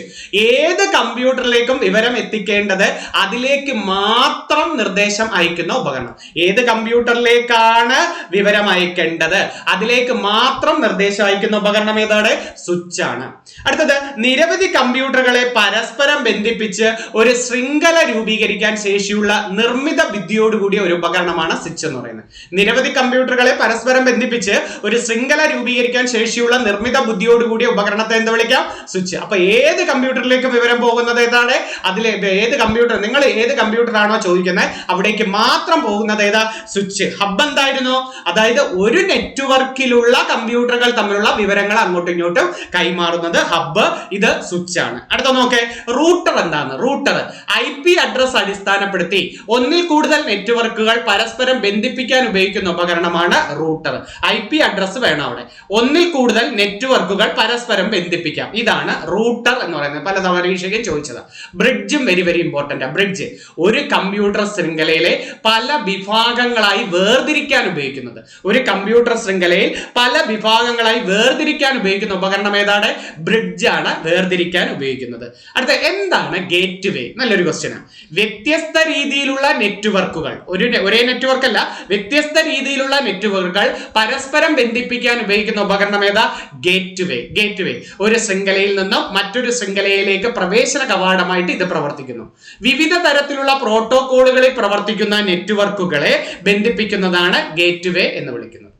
A: ഏത് കമ്പ്യൂട്ടറിലേക്കും വിവരം എത്തിക്കേണ്ടത് അതിലേക്ക് മാത്രം നിർദ്ദേശം അയക്കുന്ന ഉപകരണം. ഏത് കമ്പ്യൂട്ടറിലേക്കാണ് വിവരം അയക്കേണ്ടത് അതിലേക്ക് മാത്രം നിർദ്ദേശം അയക്കുന്ന ഉപകരണം ഏതാണ്? സ്വിച്ച് ആണ്. അടുത്തത് നിരവധി കമ്പ്യൂട്ടറുകളെ പരസ്പരം ബന്ധിപ്പിച്ച് ഒരു ശൃംഖല രൂപീകരിക്കാൻ ശേഷിയുള്ള നിർമ്മിത ബുദ്ധിയോടുകൂടിയ ഒരു ഉപകരണമാണ് സ്വിച്ച് എന്ന് പറയുന്നത്. നിരവധി കമ്പ്യൂട്ടറുകളെ പരസ്പരം ബന്ധിപ്പിച്ച് ഒരു ശൃംഖല രൂപീകരിക്കാൻ ശേഷിയുള്ള നിർമ്മിത ബുദ്ധിയോടുകൂടിയ ഉപകരണത്തെ എന്ത് വിളിക്കാം? സ്വിച്ച്. അപ്പൊ ഏത് കമ്പ്യൂട്ടറിലേക്ക് വിവരം പോകുന്നത് ഏതാണ്? അതിലെ ഏത് കമ്പ്യൂട്ടർ, നിങ്ങൾ ഏത് കമ്പ്യൂട്ടർ ആണോ ചോദിക്കുന്നത് അവിടേക്ക് മാത്രം പോകുന്നത് ഏതാ? സ്വിച്ച്. ഹബ്ബ് എന്തായിരുന്നു? അതായത് ഒരു നെറ്റ്വർക്കിലുള്ള കമ്പ്യൂട്ടറുകൾ തമ്മിലുള്ള വിവരങ്ങൾ അങ്ങോട്ടും ഇങ്ങോട്ടും കൈമാറുന്നത് ഹബ്ബ്. ഇത് സ്വിച്ച് ആണ്. അടുത്ത നോക്കേ, റൂട്ടർ എന്താണ്? റൂട്ടർ IP അഡ്രസ് അടിസ്ഥാനപ്പെടുത്തി ഒന്നിൽ കൂടുതൽ നെറ്റ്വർക്കുകൾ പരസ്പരം ബന്ധിപ്പിക്കാൻ ഉപയോഗിക്കുന്ന ഉപകരണമാണ് റൂട്ടർ. IP അഡ്രസ് വേണം അവിടെ. ഒന്നിൽ കൂടുതൽ നെറ്റ്വർക്കുകൾ പരസ്പരം ബന്ധിപ്പിക്കാം. ഇതാണ് റൂട്ടർ എന്ന് പറയുന്നത്. പല പരീക്ഷയ്ക്കും ചോദിച്ചത്. ബ്രിഡ്ജും വെരി വെരി ഇമ്പോർട്ടന്റ്. ബ്രിഡ്ജ് ഒരു കമ്പ്യൂട്ടർ ശൃംഖലയിലെ പല വിഭാഗങ്ങളായി വേർതിരിക്കാൻ ഉപയോഗിക്കുന്നത്. ഒരു കമ്പ്യൂട്ടർ ശൃംഖലയിൽ പല വിഭാഗങ്ങളായി വേർതിരിക്കാൻ ഉപയോഗിക്കുന്ന ഉപകരണം ഏതാണ്? ബ്രിഡ്ജ് ആണ് വേർതിരിക്കാൻ ഉപയോഗിക്കുന്നത്. അടുത്ത എന്താണ് ഗേറ്റ് വേ? നല്ലൊരു ക്വസ്റ്റ്യനാണ്. വ്യത്യസ്ത രീതിയിലുള്ള നെറ്റ്വർക്കുകൾ, ഒരേ നെറ്റ്വർക്ക് അല്ല, വ്യത്യസ്ത രീതിയിലുള്ള നെറ്റ്വർക്കുകൾ പരസ്പരം ബന്ധിപ്പിക്കാൻ ഉപയോഗിക്കുന്ന ഉപകരണം ഏതാ? ഗേറ്റ് വേ. ഗേറ്റ് വേ ഒരു ശൃംഖലയിൽ നിന്നും മറ്റൊരു ശൃംഖലയിലേക്ക് പ്രവേശന കവാടമായിട്ട് ഇത് പ്രവർത്തിക്കുന്നു. വിവിധ തരത്തിലുള്ള പ്രോട്ടോകോളുകളിൽ പ്രവർത്തിക്കുന്ന നെറ്റ്വർക്കുകളെ ബന്ധിപ്പിക്കുന്നതാണ് ഗേറ്റ് വേ എന്ന് വിളിക്കുന്നത്.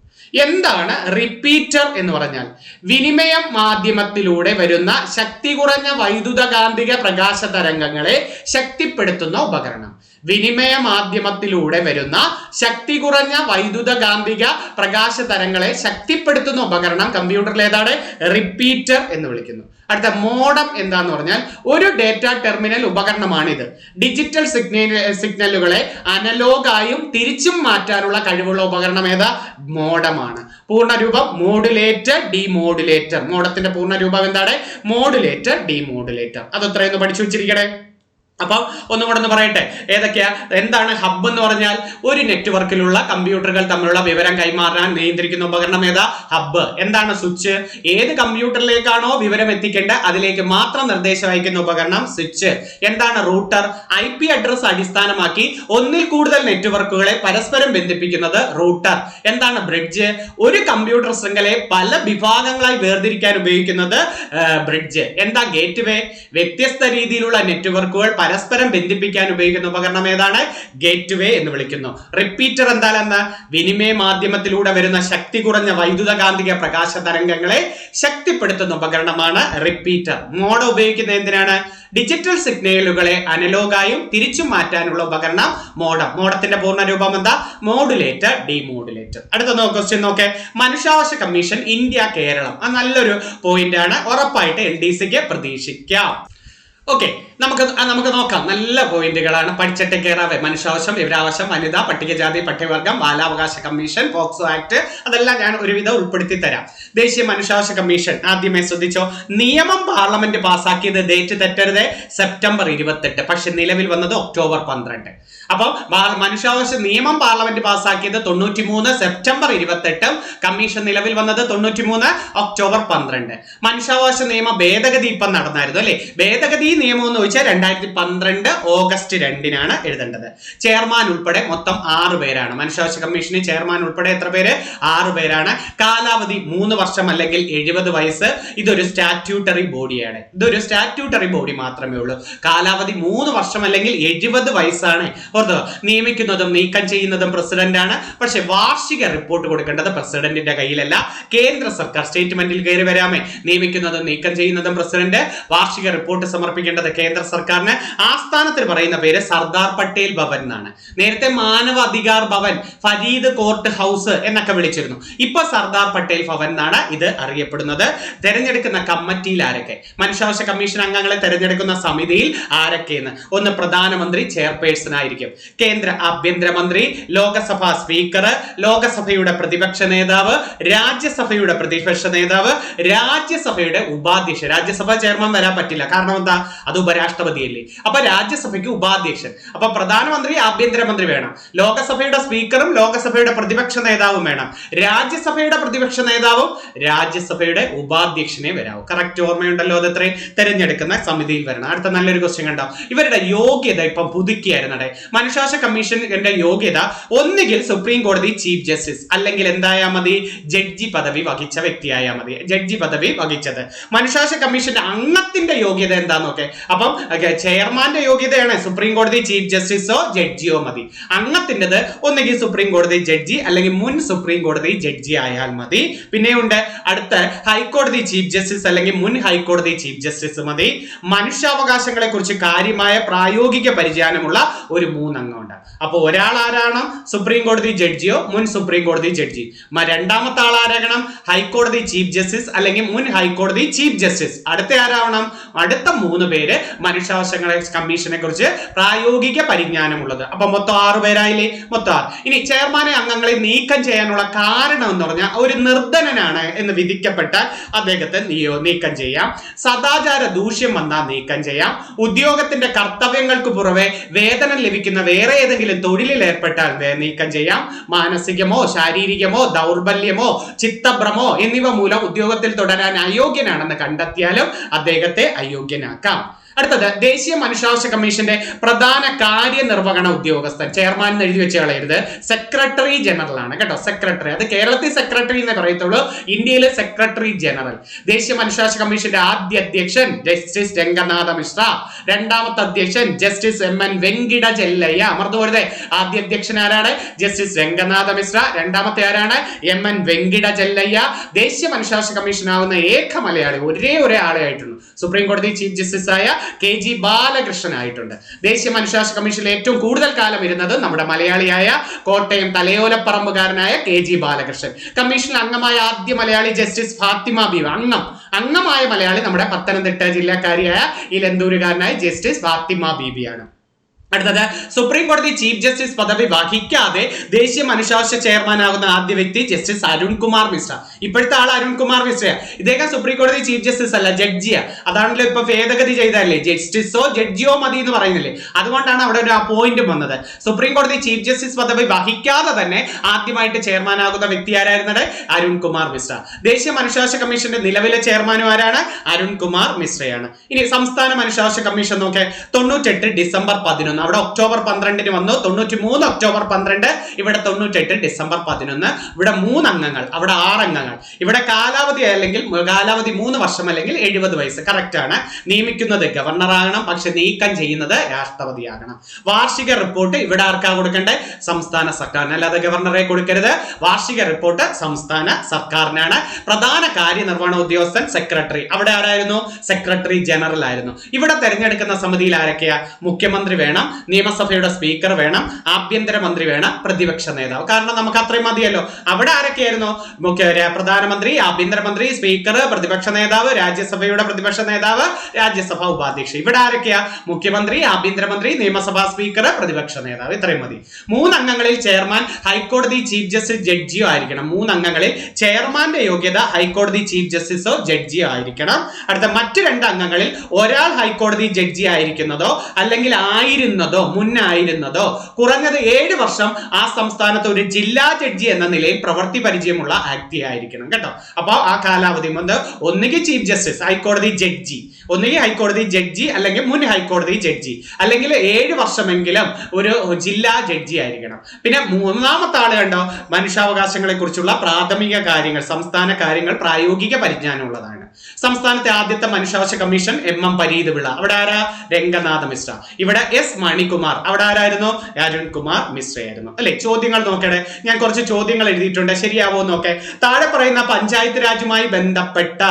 A: എന്താണ് റിപ്പീറ്റർ എന്ന് പറഞ്ഞാൽ? വിനിമയ മാധ്യമത്തിലൂടെ വരുന്ന ശക്തി കുറഞ്ഞ വൈദ്യുതകാന്തിക പ്രകാശ തരംഗങ്ങളെ ശക്തിപ്പെടുത്തുന്ന ഉപകരണം. വിനിമയ മാധ്യമത്തിലൂടെ വരുന്ന ശക്തി കുറഞ്ഞ വൈദ്യുതകാന്തിക പ്രകാശ തരംഗങ്ങളെ ശക്തിപ്പെടുത്തുന്ന ഉപകരണം കമ്പ്യൂട്ടറിൽ ഏതാണ്? റിപ്പീറ്റർ എന്ന് വിളിക്കുന്നു. അടുത്ത മോഡം എന്താന്ന് പറഞ്ഞാൽ ഒരു ഡേറ്റ ടെർമിനൽ ഉപകരണമാണിത്. ഡിജിറ്റൽ സിഗ്നലുകളെ അനലോഗായും തിരിച്ചും മാറ്റാനുള്ള കഴിവുള്ള ഉപകരണം ഏതാ? മോഡമാണ്. പൂർണ്ണരൂപം മോഡുലേറ്റർ ഡിമോഡുലേറ്റർ. മോഡത്തിന്റെ പൂർണ്ണരൂപം എന്താണ്? Modulator demodulator. അത് എത്രയെന്ന് പഠിച്ചു വെച്ചിരിക്കണേ. അപ്പൊ ഒന്നും കൂടെ ഒന്ന് പറയട്ടെ, ഏതൊക്കെയാ? എന്താണ് ഹബ്ബ് എന്ന് പറഞ്ഞാൽ? ഒരു നെറ്റ്വർക്കിലുള്ള കമ്പ്യൂട്ടറുകൾ തമ്മിലുള്ള വിവരം കൈമാറാൻ നിയന്ത്രിക്കുന്ന ഉപകരണം ഏതാ? ഹബ്ബ്. എന്താണ് സ്വിച്ച്? ഏത് കമ്പ്യൂട്ടറിലേക്കാണോ വിവരം എത്തിക്കേണ്ടത് അതിലേക്ക് മാത്രം നിർദ്ദേശം അയക്കുന്ന ഉപകരണം സ്വിച്ച്. എന്താണ് റൂട്ടർ? IP അഡ്രസ് അടിസ്ഥാനമാക്കി ഒന്നിൽ കൂടുതൽ നെറ്റ്വർക്കുകളെ പരസ്പരം ബന്ധിപ്പിക്കുന്നത് റൂട്ടർ. എന്താണ് ബ്രിഡ്ജ്? ഒരു കമ്പ്യൂട്ടർ ശൃംഖലയെ പല വിഭാഗങ്ങളായി വേർതിരിക്കാൻ ഉപയോഗിക്കുന്നത് ബ്രിഡ്ജ്. എന്താ ഗേറ്റ് വേ? വ്യത്യസ്ത രീതിയിലുള്ള നെറ്റ്വർക്കുകൾ പരസ്പരം ബന്ധിപ്പിക്കാൻ ഉപയോഗിക്കുന്ന ഉപകരണം ഏതാണ്? ഗേറ്റ് വേ എന്ന് വിളിക്കുന്നു. റിപ്പീറ്റർ എന്താണെന്ന്? വിനിമയ മാധ്യമത്തിലൂടെ വരുന്ന ശക്തി കുറഞ്ഞ വൈദ്യുതകാന്തിക പ്രകാശ തരംഗങ്ങളെ ശക്തിപ്പെടുത്തുന്ന ഉപകരണമാണ് റിപ്പീറ്റർ. മോഡ് ഉപയോഗിക്കുന്നത് എന്തിനാണ്? ഡിജിറ്റൽ സിഗ്നലുകളെ അനലോഗായും തിരിച്ചും മാറ്റാനുള്ള ഉപകരണം മോഡം. മോഡത്തിന്റെ പൂർണ്ണരൂപം എന്താ? Modulator demodulator. അടുത്ത ക്വസ്റ്റ്യൻ നോക്കേ, മനുഷ്യാവകാശ കമ്മീഷൻ ഇന്ത്യ കേരളം. നല്ലൊരു പോയിന്റ് ആണ്, ഉറപ്പായിട്ട് LDCക്ക് പ്രതീക്ഷിക്കാം. ഓക്കെ, നമുക്ക് നോക്കാം. നല്ല പോയിന്റുകളാണ്. പഠിച്ചിട്ട് കയറാവേ. മനുഷ്യാവകാശം, വിവരാവകാശം, വനിത, പട്ടികജാതി പട്ടികവർഗം, ബാലാവകാശ കമ്മീഷൻ, പോക്സോ ആക്ട്, അതെല്ലാം ഞാൻ ഒരുവിധം ഉൾപ്പെടുത്തി തരാം. ദേശീയ മനുഷ്യാവകാശ കമ്മീഷൻ ആദ്യമേ ശ്രദ്ധിച്ചോ. നിയമം പാർലമെന്റ് പാസ്സാക്കിയത്, ഡേറ്റ് തെറ്റരുത്, സെപ്റ്റംബർ 28. പക്ഷെ നിലവിൽ വന്നത് ഒക്ടോബർ 12. അപ്പൊ മനുഷ്യാവകാശ നിയമം പാർലമെന്റ് പാസ്സാക്കിയത് 93 സെപ്റ്റംബർ 28. കമ്മീഷൻ നിലവിൽ വന്നത് 93 ഒക്ടോബർ 12. മനുഷ്യാവകാശ നിയമ ഭേദഗതി ഇപ്പം നടന്നായിരുന്നു അല്ലെ? ഭേദഗതി നിയമം എന്ന് വെച്ചാൽ 2012 ഓഗസ്റ്റ് 2 എഴുതേണ്ടത്. ചെയർമാൻ ഉൾപ്പെടെ മൊത്തം 6 പേരാണ്. മനുഷ്യാവകാശ കമ്മീഷന് ചെയർമാൻ ഉൾപ്പെടെ എത്ര പേര്? 6 പേരാണ്. കാലാവധി 3 വർഷം അല്ലെങ്കിൽ 70 വയസ്സ്. ഇതൊരു സ്റ്റാറ്റ്യൂട്ടറി ബോഡിയാണ്. ഇതൊരു സ്റ്റാറ്റ്യൂട്ടറി ബോഡി മാത്രമേ ഉള്ളൂ. കാലാവധി 3 വർഷം അല്ലെങ്കിൽ 70 വയസ്സാണ്. ഓർത്തോ, നിയമിക്കുന്നതും നീക്കം ചെയ്യുന്നതും പ്രസിഡന്റ് ആണ്. പക്ഷെ വാർഷിക റിപ്പോർട്ട് കൊടുക്കേണ്ടത് പ്രസിഡന്റിന്റെ കയ്യിലല്ല, കേന്ദ്ര സർക്കാർ. സ്റ്റേറ്റ്മെന്റിൽ കയറി വരാമേ. നിയമിക്കുന്നതും നീക്കം ചെയ്യുന്നതും പ്രസിഡന്റ്, വാർഷിക റിപ്പോർട്ട് സമർപ്പിക്കേണ്ടത് കേന്ദ്ര സർക്കാരിന് ആസ്ഥാനത്തിന് പറയുന്ന പേര് സർദാർ പട്ടേൽ ഭവൻ എന്നാണ്. നേരത്തെ മാനവ അധികാർ ഭവൻ, ഫരീദ് കോർട്ട് ഹൗസ് എന്നൊക്കെ വിളിച്ചിരുന്നു. ഇപ്പൊ സർദാർ പട്ടേൽ ഭവൻ എന്നാണ് ഇത് അറിയപ്പെടുന്നത്. തെരഞ്ഞെടുക്കുന്ന കമ്മിറ്റിയിൽ ആരൊക്കെ? മനുഷ്യാവകാശ കമ്മീഷൻ അംഗങ്ങളെ തെരഞ്ഞെടുക്കുന്ന സമിതിയിൽ ആരൊക്കെയെന്ന്. ഒന്ന് പ്രധാനമന്ത്രി ചെയർപേഴ്സൺ ആയിരിക്കും, കേന്ദ്ര ആഭ്യന്തരമന്ത്രി, ലോകസഭാ സ്പീക്കർ, ലോകസഭയുടെ പ്രതിപക്ഷ നേതാവ്, രാജ്യസഭയുടെ പ്രതിപക്ഷ നേതാവ്, രാജ്യസഭയുടെ ഉപാധ്യക്ഷൻ. രാജ്യസഭ ചെയർമാൻ വരാൻ പറ്റില്ല, കാരണം എന്താ? അത് ഉപരാഷ്ട്രപതിയല്ലേ. അപ്പൊ രാജ്യസഭയ്ക്ക് ഉപാധ്യക്ഷൻ. അപ്പൊ പ്രധാനമന്ത്രി, ആഭ്യന്തരമന്ത്രി വേണം, ലോകസഭയുടെ സ്പീക്കറും ലോകസഭയുടെ പ്രതിപക്ഷ നേതാവും വേണം, രാജ്യസഭയുടെ പ്രതിപക്ഷ നേതാവും രാജ്യസഭയുടെ ഉപാധ്യക്ഷനെ വരാവും. കറക്റ്റ് ഓർമ്മയുണ്ടല്ലോ? അത് എത്രയും തെരഞ്ഞെടുക്കുന്ന സമിതിയിൽ വരണം. അടുത്ത നല്ലൊരു ക്വസ്റ്റ്യൻ കണ്ടോ? ഇവരുടെ യോഗ്യത ഇപ്പം പുതുക്കിയായിരുന്നടെ. മനുഷ്യാവകാശ കമ്മീഷന്റെ യോഗ്യത ഒന്നുകിൽ സുപ്രീം കോടതി ചീഫ് ജസ്റ്റിസ്, അല്ലെങ്കിൽ എന്തായാ മതി? ജഡ്ജി പദവി വഹിച്ച വ്യക്തിയായാൽ മതി. ജഡ്ജി പദവി വഹിച്ചത്. മനുഷ്യാവകാശ കമ്മീഷന്റെ അംഗത്തിന്റെ യോഗ്യത എന്താന്നൊക്കെ. അപ്പം ചെയർമാന്റെ യോഗ്യതയാണ് സുപ്രീം കോടതി ചീഫ് ജസ്റ്റിസോ ജഡ്ജിയോ മതി. അംഗത്തിൻ്റെത് ഒന്നുകിൽ സുപ്രീം കോടതി ജഡ്ജി അല്ലെങ്കിൽ മുൻ സുപ്രീം കോടതി ജഡ്ജി ആയാൽ മതി. പിന്നെയുണ്ട് അടുത്ത ഹൈക്കോടതി ചീഫ് ജസ്റ്റിസ് അല്ലെങ്കിൽ മുൻ ഹൈക്കോടതി ചീഫ് ജസ്റ്റിസ് മതി. മനുഷ്യാവകാശങ്ങളെ കുറിച്ച് കാര്യമായ പ്രായോഗിക പരിജ്ഞാനമുള്ള ഒരു 3 അംഗമുണ്ട്. അപ്പൊ ഒരാൾ ആരാണ്? സുപ്രീം കോടതി ജഡ്ജിയോ മുൻ സുപ്രീം കോടതി ജഡ്ജി. രണ്ടാമത്തെ ആൾ ആരാകണം? ഹൈക്കോടതി ചീഫ് ജസ്റ്റിസ് അല്ലെങ്കിൽ മുൻ ഹൈക്കോടതി ചീഫ് ജസ്റ്റിസ്. അടുത്ത ആരാവണം? അടുത്ത 3 പേര് മനുഷ്യാവകാശങ്ങളെ കമ്മീഷനെ കുറിച്ച് പ്രായോഗിക പരിജ്ഞാനമുള്ളത്. അപ്പൊ മൊത്തം 6 പേരായില്ലേ? മൊത്തം 6. ഇനി ചെയർമാനെ അംഗങ്ങളെ നീക്കം ചെയ്യാനുള്ള കാരണം എന്ന് പറഞ്ഞാൽ ഒരു നിർധനനാണ് എന്ന് വിധിക്കപ്പെട്ടാൽ അദ്ദേഹത്തെ നീക്കം ചെയ്യാം. സദാചാര ദൂഷ്യം വന്നാൽ നീക്കം ചെയ്യാം. ഉദ്യോഗത്തിന്റെ കർത്തവ്യങ്ങൾക്ക് പുറമെ വേതനം ലഭിക്കുന്ന വേറെ ഏതെങ്കിലും തൊഴിലിൽ ഏർപ്പെട്ടാൽ നീക്കം ചെയ്യാം. മാനസികമോ ശാരീരികമോ ദൗർബല്യമോ ചിത്തഭ്രമോ എന്നിവ മൂലം ഉദ്യോഗത്തിൽ തുടരാൻ അയോഗ്യനാണെന്ന് കണ്ടെത്തിയാലും അദ്ദേഹത്തെ അയോഗ്യനാക്കാം. അടുത്തത് ദേശീയ മനുഷ്യാവകാശ കമ്മീഷന്റെ പ്രധാന കാര്യനിർവഹണ ഉദ്യോഗസ്ഥൻ. ചെയർമാൻ എന്ന് എഴുതി വെച്ച് കളയരുത്, സെക്രട്ടറി ജനറൽ ആണ് കേട്ടോ. സെക്രട്ടറി, അത് കേരളത്തിൽ സെക്രട്ടറി എന്നേ പറയത്തുള്ളൂ, ഇന്ത്യയിലെ സെക്രട്ടറി ജനറൽ. ദേശീയ മനുഷ്യാവകാശ കമ്മീഷന്റെ ആദ്യ അധ്യക്ഷൻ ജസ്റ്റിസ് രംഗനാഥ മിശ്ര, രണ്ടാമത്തെ അധ്യക്ഷൻ ജസ്റ്റിസ് MN വെങ്കിട ചെല്ലയ്യ. അമർന്നുപോരുതേ, ആദ്യ അധ്യക്ഷൻ ആരാണ്? ജസ്റ്റിസ് രംഗനാഥ മിശ്ര. രണ്ടാമത്തെ ആരാണ്? MN വെങ്കിട ചെല്ലയ്യ. ദേശീയ മനുഷ്യാവകാശ കമ്മീഷൻ ആവുന്ന ഏക മലയാളി, ഒരേ ആളെ ആയിട്ടുണ്ട്. സുപ്രീം കോടതി ചീഫ് ജസ്റ്റിസ് ആയ KG ബാലകൃഷ്ണൻ ആയിട്ടുണ്ട്. ദേശീയ മനുഷ്യാവകാശ കമ്മീഷനിൽ ഏറ്റവും കൂടുതൽ കാലം ഇരുന്നത് നമ്മുടെ മലയാളിയായ കോട്ടയം തലയോലപ്പറമ്പുകാരനായ KG ബാലകൃഷ്ണൻ. കമ്മീഷനിൽ അംഗമായ ആദ്യ മലയാളി ജസ്റ്റിസ് ഫാത്തിമ ബീവി. അംഗമായ മലയാളി നമ്മുടെ പത്തനംതിട്ട ജില്ലക്കാരിയായ ഇലന്തൂരുകാരനായ ജസ്റ്റിസ് ഫാത്തിമ ബീവിയാണ്. അടുത്തത് സുപ്രീം കോടതി ചീഫ് ജസ്റ്റിസ് പദവി വഹിക്കാതെ ദേശീയ മനുഷ്യാവകാശ ചെയർമാൻ ആകുന്ന ആദ്യ വ്യക്തി ജസ്റ്റിസ് അരുൺകുമാർ മിശ്ര. ഇപ്പോഴത്തെ ആൾ അരുൺകുമാർ മിശ്ര. ഇദ്ദേഹം സുപ്രീം കോടതി ചീഫ് ജസ്റ്റിസ് അല്ല, ജഡ്ജിയാ. അതാണല്ലോ ഇപ്പൊ ഭേദഗതി ചെയ്തല്ലേ, ജസ്റ്റിസോ ജഡ്ജിയോ മതി എന്ന് പറയുന്നില്ലേ. അതുകൊണ്ടാണ് അവിടെ ഒരു അപ്പോയിന്റ് വന്നത്. സുപ്രീം കോടതി ചീഫ് ജസ്റ്റിസ് പദവി വഹിക്കാതെ തന്നെ ആദ്യമായിട്ട് ചെയർമാൻ ആകുന്ന വ്യക്തി ആരായിരുന്നത്? അരുൺകുമാർ മിശ്ര. ദേശീയ മനുഷ്യാവകാശ കമ്മീഷന്റെ നിലവിലെ ചെയർമാനും ആരാണ്? അരുൺകുമാർ മിശ്രയാണ്. ഇനി സംസ്ഥാന മനുഷ്യാവകാശ കമ്മീഷൻ നോക്കെ 98 ഡിസംബർ 11. അവിടെ ഒക്ടോബർ 12 വന്നു. 93 ഒക്ടോബർ 12, ഇവിടെ 98 ഡിസംബർ 11. ഇവിടെ 3 അംഗങ്ങൾ, അവിടെ 6 അംഗങ്ങൾ. ഇവിടെ കാലാവധി 3 വർഷം അല്ലെങ്കിൽ 70 വയസ്സ്. കറക്റ്റ് ആണ്. നിയമിക്കുന്നത് ഗവർണർ ആകണം, പക്ഷെ നീക്കം ചെയ്യുന്നത് രാഷ്ട്രപതിയാകണം. വാർഷിക റിപ്പോർട്ട് ഇവിടെ ആർക്കാ കൊടുക്കേണ്ടത്? സംസ്ഥാന സർക്കാരിന്, അല്ലാതെ ഗവർണറെ കൊടുക്കരുത്. വാർഷിക റിപ്പോർട്ട് സംസ്ഥാന സർക്കാരിനാണ്. പ്രധാന കാര്യനിർവഹണ ഉദ്യോഗസ്ഥൻ സെക്രട്ടറി. അവിടെ ആരായിരുന്നു? സെക്രട്ടറി ജനറൽ ആയിരുന്നു. ഇവിടെ തെരഞ്ഞെടുക്കുന്ന സമിതിയിൽ ആരൊക്കെയാ? മുഖ്യമന്ത്രി വേണം, നിയമസഭയുടെ സ്പീക്കർ വേണം, ആഭ്യന്തരമന്ത്രി വേണം, പ്രതിപക്ഷ നേതാവ്. കാരണം നമുക്ക് അത്രയും മതിയല്ലോ. അവിടെ ആരൊക്കെയായിരുന്നു? പ്രധാനമന്ത്രി, ആഭ്യന്തരമന്ത്രി, സ്പീക്കർ, പ്രതിപക്ഷ നേതാവ്, രാജ്യസഭയുടെ പ്രതിപക്ഷ നേതാവ്, രാജ്യസഭ ഉപാധ്യക്ഷ. ഇവിടെ ആരൊക്കെയാ? മുഖ്യമന്ത്രി, ആഭ്യന്തരമന്ത്രി, നിയമസഭാ സ്പീക്കർ, പ്രതിപക്ഷ നേതാവ്. ഇത്രയും മതി. 3 അംഗങ്ങളിൽ ചെയർമാൻ ഹൈക്കോടതി ചീഫ് ജസ്റ്റിസ് ജഡ്ജിയോ ആയിരിക്കണം. 3 അംഗങ്ങളിൽ ചെയർമാന്റെ യോഗ്യത ഹൈക്കോടതി ചീഫ് ജസ്റ്റിസോ ജഡ്ജിയോ ആയിരിക്കണം. അടുത്ത മറ്റ് 2 അംഗങ്ങളിൽ ഒരാൾ ഹൈക്കോടതി ജഡ്ജി ആയിരിക്കുന്നതോ അല്ലെങ്കിൽ മുന്നായിരുന്നതോ കുറഞ്ഞത് 7 വർഷം ആ സംസ്ഥാനത്ത് ഒരു ജില്ലാ ജഡ്ജി എന്ന നിലയിൽ പ്രവൃത്തി പരിചയമുള്ള വ്യക്തി ആയിരിക്കണം കേട്ടോ. അപ്പൊ ആ കാലാവധി ഒന്നുകിൽ ചീഫ് ജസ്റ്റിസ്, ഹൈക്കോടതി ജഡ്ജി, ഒന്നുകിൽ ഹൈക്കോടതി ജഡ്ജി അല്ലെങ്കിൽ മുൻ ഹൈക്കോടതി ജഡ്ജി, അല്ലെങ്കിൽ 7 വർഷമെങ്കിലും ഒരു ജില്ലാ ജഡ്ജി ആയിരിക്കണം. പിന്നെ 3ാമത്തെ ആള് കണ്ടോ, മനുഷ്യാവകാശങ്ങളെ കുറിച്ചുള്ള പ്രാഥമിക കാര്യങ്ങൾ, സംസ്ഥാന കാര്യങ്ങൾ പ്രായോഗിക പരിജ്ഞാനമുള്ളതാണ്. സംസ്ഥാനത്തെ ആദ്യത്തെ മനുഷ്യാവകാശ കമ്മീഷൻ MM പരീത് പിള്ള. അവിടെ ആരാ? രംഗനാഥ മിശ്ര. ഇവിടെ S മണികുമാർ. അവിടെ ആരായിരുന്നു? അരുൺകുമാർ മിശ്രയായിരുന്നു. അല്ലെ? ചോദ്യങ്ങൾ നോക്കണേ. ഞാൻ കുറച്ച് ചോദ്യങ്ങൾ എഴുതിയിട്ടുണ്ട്, ശരിയാവോ നോക്കെ. താഴെ പറയുന്ന പഞ്ചായത്ത് രാജുമായി ബന്ധപ്പെട്ട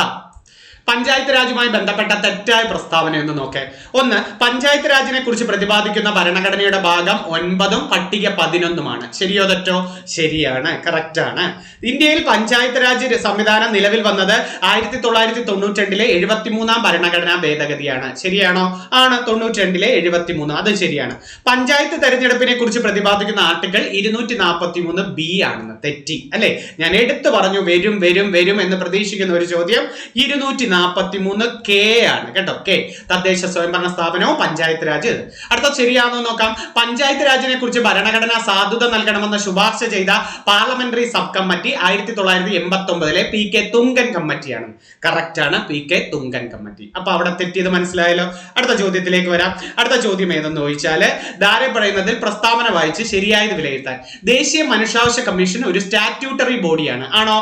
A: പഞ്ചായത്ത് രാജുമായി ബന്ധപ്പെട്ട തെറ്റായ പ്രസ്താവന എന്ന് നോക്കേ. ഒന്ന്, പഞ്ചായത്ത് രാജിനെ കുറിച്ച് പ്രതിപാദിക്കുന്ന ഭരണഘടനയുടെ ഭാഗം 9 പട്ടിക 11 ശരിയോ തെറ്റോ? ശരിയാണ്, കറക്റ്റ് ആണ്. ഇന്ത്യയിൽ പഞ്ചായത്ത് രാജ് സംവിധാനം നിലവിൽ വന്നത് 1992 73 ഭരണഘടനാ ഭേദഗതിയാണ്. ശരിയാണോ? ആണ്, 92 73, അത് ശരിയാണ്. പഞ്ചായത്ത് തെരഞ്ഞെടുപ്പിനെ കുറിച്ച് പ്രതിപാദിക്കുന്ന ആർട്ടിക്കിൾ 243B ആണെന്ന് തെറ്റി അല്ലെ. ഞാൻ എടുത്തു പറഞ്ഞു വരും വരും വരും എന്ന് പ്രതീക്ഷിക്കുന്ന ഒരു ചോദ്യം 243K ആണ് കേട്ടോ. കെ, തദ്ദേശ സ്വയംഭരണ സ്ഥാപനവും പഞ്ചായത്ത് രാജ്. അടുത്ത ശരിയാണോ നോക്കാം. പഞ്ചായത്ത് രാജിനെ കുറിച്ച് ഭരണഘടനാ സാധുത നൽകണമെന്ന് ശുപാർശ ചെയ്ത parliamentary sub committee 1989 PK Thungon കമ്മിറ്റിയാണ്. കറക്റ്റ് ആണ്, PK തുങ്കൻ കമ്മിറ്റി. അപ്പൊ അവിടെ തെറ്റിയത് മനസ്സിലായല്ലോ. അടുത്ത ചോദ്യത്തിലേക്ക് വരാം. അടുത്ത ചോദ്യം ഏതെന്ന് ചോദിച്ചാല് ധാരെ പറയുന്നതിൽ പ്രസ്താവന വായിച്ച് ശരിയായത് വിലയിരുത്താൻ. ദേശീയ മനുഷ്യാവകാശ കമ്മീഷൻ ഒരു സ്റ്റാറ്റ്യൂട്ടറി ബോഡിയാണ്. ആണോ?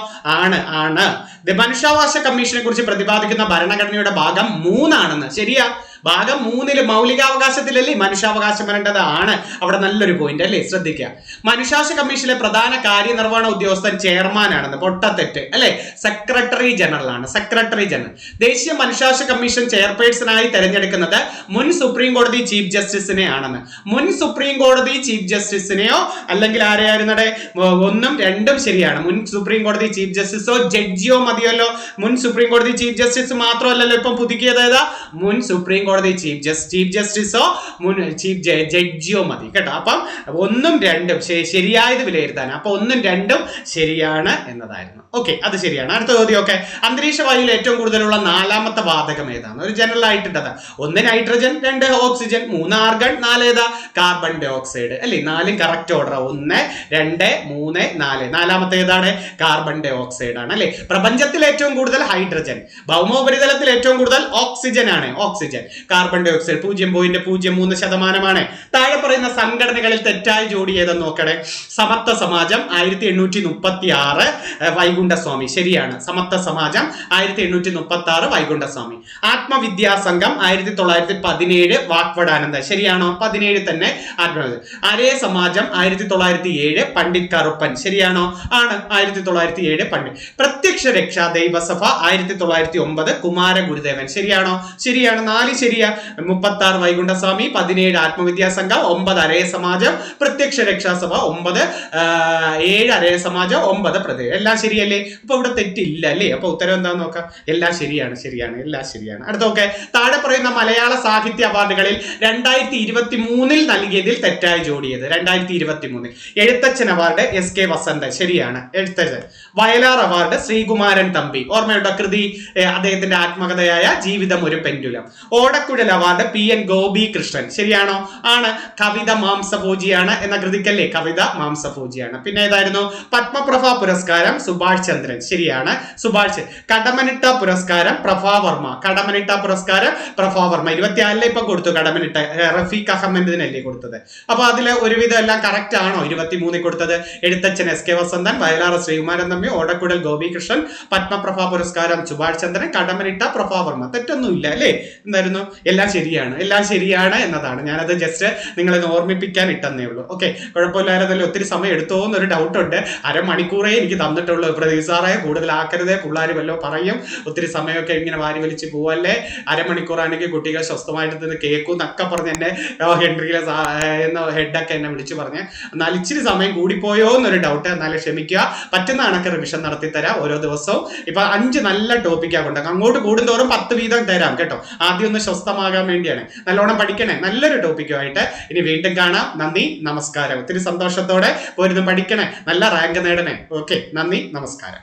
A: ആണ്. മനുഷ്യാവകാശ കമ്മീഷനെ കുറിച്ച് പ്രതിപാദിക്കുന്ന ഭരണഘടനയുടെ ഭാഗം 3 ആണെന്ന്. ശരിയാ? ഭാഗം 3 മൗലികാവകാശത്തിലല്ലേ മനുഷ്യാവകാശം വരേണ്ടത്? ആണ്. അവിടെ നല്ലൊരു പോയിന്റ് അല്ലേ, ശ്രദ്ധിക്കുക. മനുഷ്യാവകാശ കമ്മീഷനിലെ പ്രധാന കാര്യനിർവഹണ ഉദ്യോഗസ്ഥൻ ചെയർമാൻ ആണെന്ന്. പൊട്ടത്തെറ്റ് അല്ലെ, സെക്രട്ടറി ജനറൽ ആണ്. Secretary general. ദേശീയ മനുഷ്യാവകാശ കമ്മീഷൻ ചെയർപേഴ്സണായി തെരഞ്ഞെടുക്കുന്നത് മുൻ സുപ്രീം കോടതി ചീഫ് ജസ്റ്റിസിനെ ആണെന്ന്. മുൻ സുപ്രീം കോടതി ചീഫ് ജസ്റ്റിസിനെയോ അല്ലെങ്കിൽ ആരെയായിരുന്നടെ? 1ഉം 2ഉം ശരിയാണ്. മുൻ സുപ്രീം കോടതി ചീഫ് ജസ്റ്റിസോ ജഡ്ജിയോ മതിയല്ലോ. മുൻ സുപ്രീം കോടതി ചീഫ് ജസ്റ്റിസ് മാത്രമല്ലല്ലോ ഇപ്പം പുതുക്കിയത്. മുൻ സുപ്രീം കോടതി ചീഫ് ജസ്റ്റിസോ മുൻ ചീഫ് ജഡ്ജിയോ മതി കേട്ടോ. അപ്പം 1ഉം 2ഉം ശരിയായത് വിലയിരുത്താൻ. അപ്പൊ 1ഉം 2ഉം ശരിയാണ് എന്നതായിരുന്നു. ഓക്കെ, അത് ശരിയാണ്. അടുത്ത ചോദ്യം. ഓക്കെ, അന്തരീക്ഷ വായുവിൽ ഏറ്റവും കൂടുതലുള്ള 4ാമത്തെ വാതകം ഏതാണ്? ഒരു ജനറൽ ആയിട്ടുള്ളത്. 1 നൈട്രജൻ, 2 ഓക്സിജൻ, 3 ആർഗൺ, 4 ഏതാ? കാർബൺ ഡൈ ഓക്സൈഡ് അല്ലെ. 4ഉം കറക്റ്റ് ഓർഡർ. 1, 2, 3, 4. 4ാമത്തെ ഏതാണ്? കാർബൺ ഡൈ ഓക്സൈഡ് ആണ് അല്ലെ. പ്രപഞ്ചത്തിൽ ഏറ്റവും കൂടുതൽ ഹൈഡ്രജൻ, ഭൗമോപരിതലത്തിൽ ഏറ്റവും കൂടുതൽ ഓക്സിജൻ ആണ്. ഓക്സിജൻ. Carbon dioxide 0.03%. താഴെ പറയുന്ന സംഘടനകളിൽ തെറ്റായ ജോഡി ഏതെന്ന് നോക്കണേ. സമത്വ സമാജം 1836 വൈകുണ്ഠസ്വാമി. ശരിയാണ്. സമത്വ സമാജം 1836 വൈകുണ്ഠസ്വാമി. ആത്മവിദ്യാസംഘം 1917 വാക്വടാനന്ദ. ശരിയാണോ? 17 തന്നെ. അരേ സമാജം 1907 പണ്ഡിറ്റ് കറുപ്പൻ. ശരിയാണോ? ആണ്. 1907 പണ്ഡിറ്റ്. പ്രത്യക്ഷ രക്ഷാ ദൈവസഭ 1909 കുമാര ഗുരുദേവൻ. ശരിയാണോ? ശരിയാണ്. 4 ശരിയാ. 36 വൈകുണ്ഠസ്വാമി, 17 ആത്മവിദ്യാസംഘം, 9 അരേ സമാജം, പ്രത്യക്ഷ രക്ഷാസഭ 9, 7 അരേ സമാജം, 9 പ്രതി. എല്ലാം ശരിയല്ലേ? അപ്പൊ ഇവിടെ തെറ്റില്ല അല്ലേ? അപ്പൊ ഉത്തരം എന്താന്ന് നോക്കാം. എല്ലാം ശരിയാണ്. എല്ലാം ശരിയാണ്. അടുത്ത നോക്കെ. താഴെ പറയുന്ന മലയാള സാഹിത്യ അവാർഡുകളിൽ 2023 നൽകിയതിൽ തെറ്റായി ജോഡിയത്. 2023 എഴുത്തച്ഛൻ അവാർഡ് SK വസന്തൻ. ശരിയാണ്, എഴുത്തച്ഛൻ. വയലാർ അവാർഡ് ശ്രീകുമാരൻ തമ്പി. ഓർമ്മയുണ്ടോ? കൃതി അദ്ദേഹത്തിന്റെ ആത്മകഥയായ ജീവിതം ഒരു പെൻഡുലം. ഓടക്കുഴൽ അവാർഡ് PN ഗോപി കൃഷ്ണൻ. ശരിയാണോ? ആണ്. കവിത മാംസഭോജിയാണ് എന്ന കൃതിക്കല്ലേ കവിത മാംസഭോജിയാണ്. പിന്നെ ഏതായിരുന്നു? പത്മപ്രഭ പുരസ്കാരം സുഭാഷ് ചന്ദ്രൻ. ശരിയാണ്, സുഭാഷ്. കടമനിട്ട പുരസ്കാരം പ്രഭാവർമ്മ. കടമനിട്ട പുരസ്കാരം പ്രഭാവർമ്മ 24 ഇപ്പൊ കൊടുത്തു. കടമനിട്ട റഫീഖ് അഹമ്മദിനല്ലേ കൊടുത്തത്. അപ്പൊ അതില് ഒരുവിധം എല്ലാം കറക്റ്റ് ആണോ? 23 കൊടുത്തത്. എഴുത്തച്ഛൻ SK വസന്തൻ, വയലാർ ശ്രീകുമാരൻ തമ്പി, ഓടക്കുഴൽ ഗോപികൃഷ്ണൻ, പത്മപ്രഭ പുരസ്കാരം സുഭാഷ് ചന്ദ്രൻ, കടമനിട്ട പ്രഭാവർമ്മ. തെറ്റൊന്നുമില്ല അല്ലേ? എന്തായിരുന്നു? എല്ലാം ശരിയാണ് എന്നതാണ്. ഞാനത് ജസ്റ്റ് നിങ്ങളെ ഓർമ്മിപ്പിക്കാൻ ഇട്ടെന്നേ ഉള്ളൂ. ഓക്കെ, കുഴപ്പമില്ലായിരുന്നല്ലോ. ഒത്തിരി സമയം എടുത്തോ എന്നൊരു ഡൗട്ട് ഉണ്ട്. അരമണിക്കൂറേ എനിക്ക് തന്നിട്ടുള്ളൂ. പ്രതീസാറേ കൂടുതലാക്കരുതേ, പിള്ളേർ വല്ലോ പറയും ഒത്തിരി സമയമൊക്കെ ഇങ്ങനെ വാരി വലിച്ച് പോവല്ലേ. അരമണിക്കൂറാണെങ്കിൽ കുട്ടികൾ സ്വസ്ഥമായിട്ട് നിന്ന് കേൾക്കും എന്നൊക്കെ പറഞ്ഞ് എന്നെ ഹെൻറിയിലെ ഹെഡൊക്കെ എന്നെ വിളിച്ചു പറഞ്ഞ്. എന്നാൽ ഇച്ചിരി സമയം കൂടിപ്പോയോ എന്നൊരു ഡൗട്ട്. എന്നാലും ക്ഷമിക്കുക. പറ്റുന്ന കണക്ക് റിവിഷൻ നടത്തി തരാം ഓരോ ദിവസവും. ഇപ്പൊ 5 നല്ല ടോപ്പിക്കാണ് കൊണ്ടാകും. അങ്ങോട്ട് കൂടുന്തോറും 10 വീതം തരാം കേട്ടോ. ആദ്യം ഒന്ന് സ്വസ്ഥമാകാൻ വേണ്ടിയാണ്. നല്ലോണം പഠിക്കണേ. നല്ലൊരു ടോപ്പിക്കുമായിട്ട് ഇനി വീണ്ടും കാണാം. നന്ദി, നമസ്കാരം. ഒത്തിരി സന്തോഷത്തോടെ പോയിരുന്നു പഠിക്കണേ. നല്ല റാങ്ക് നേടണേ. ഓക്കെ, നന്ദി, നമസ്കാരം.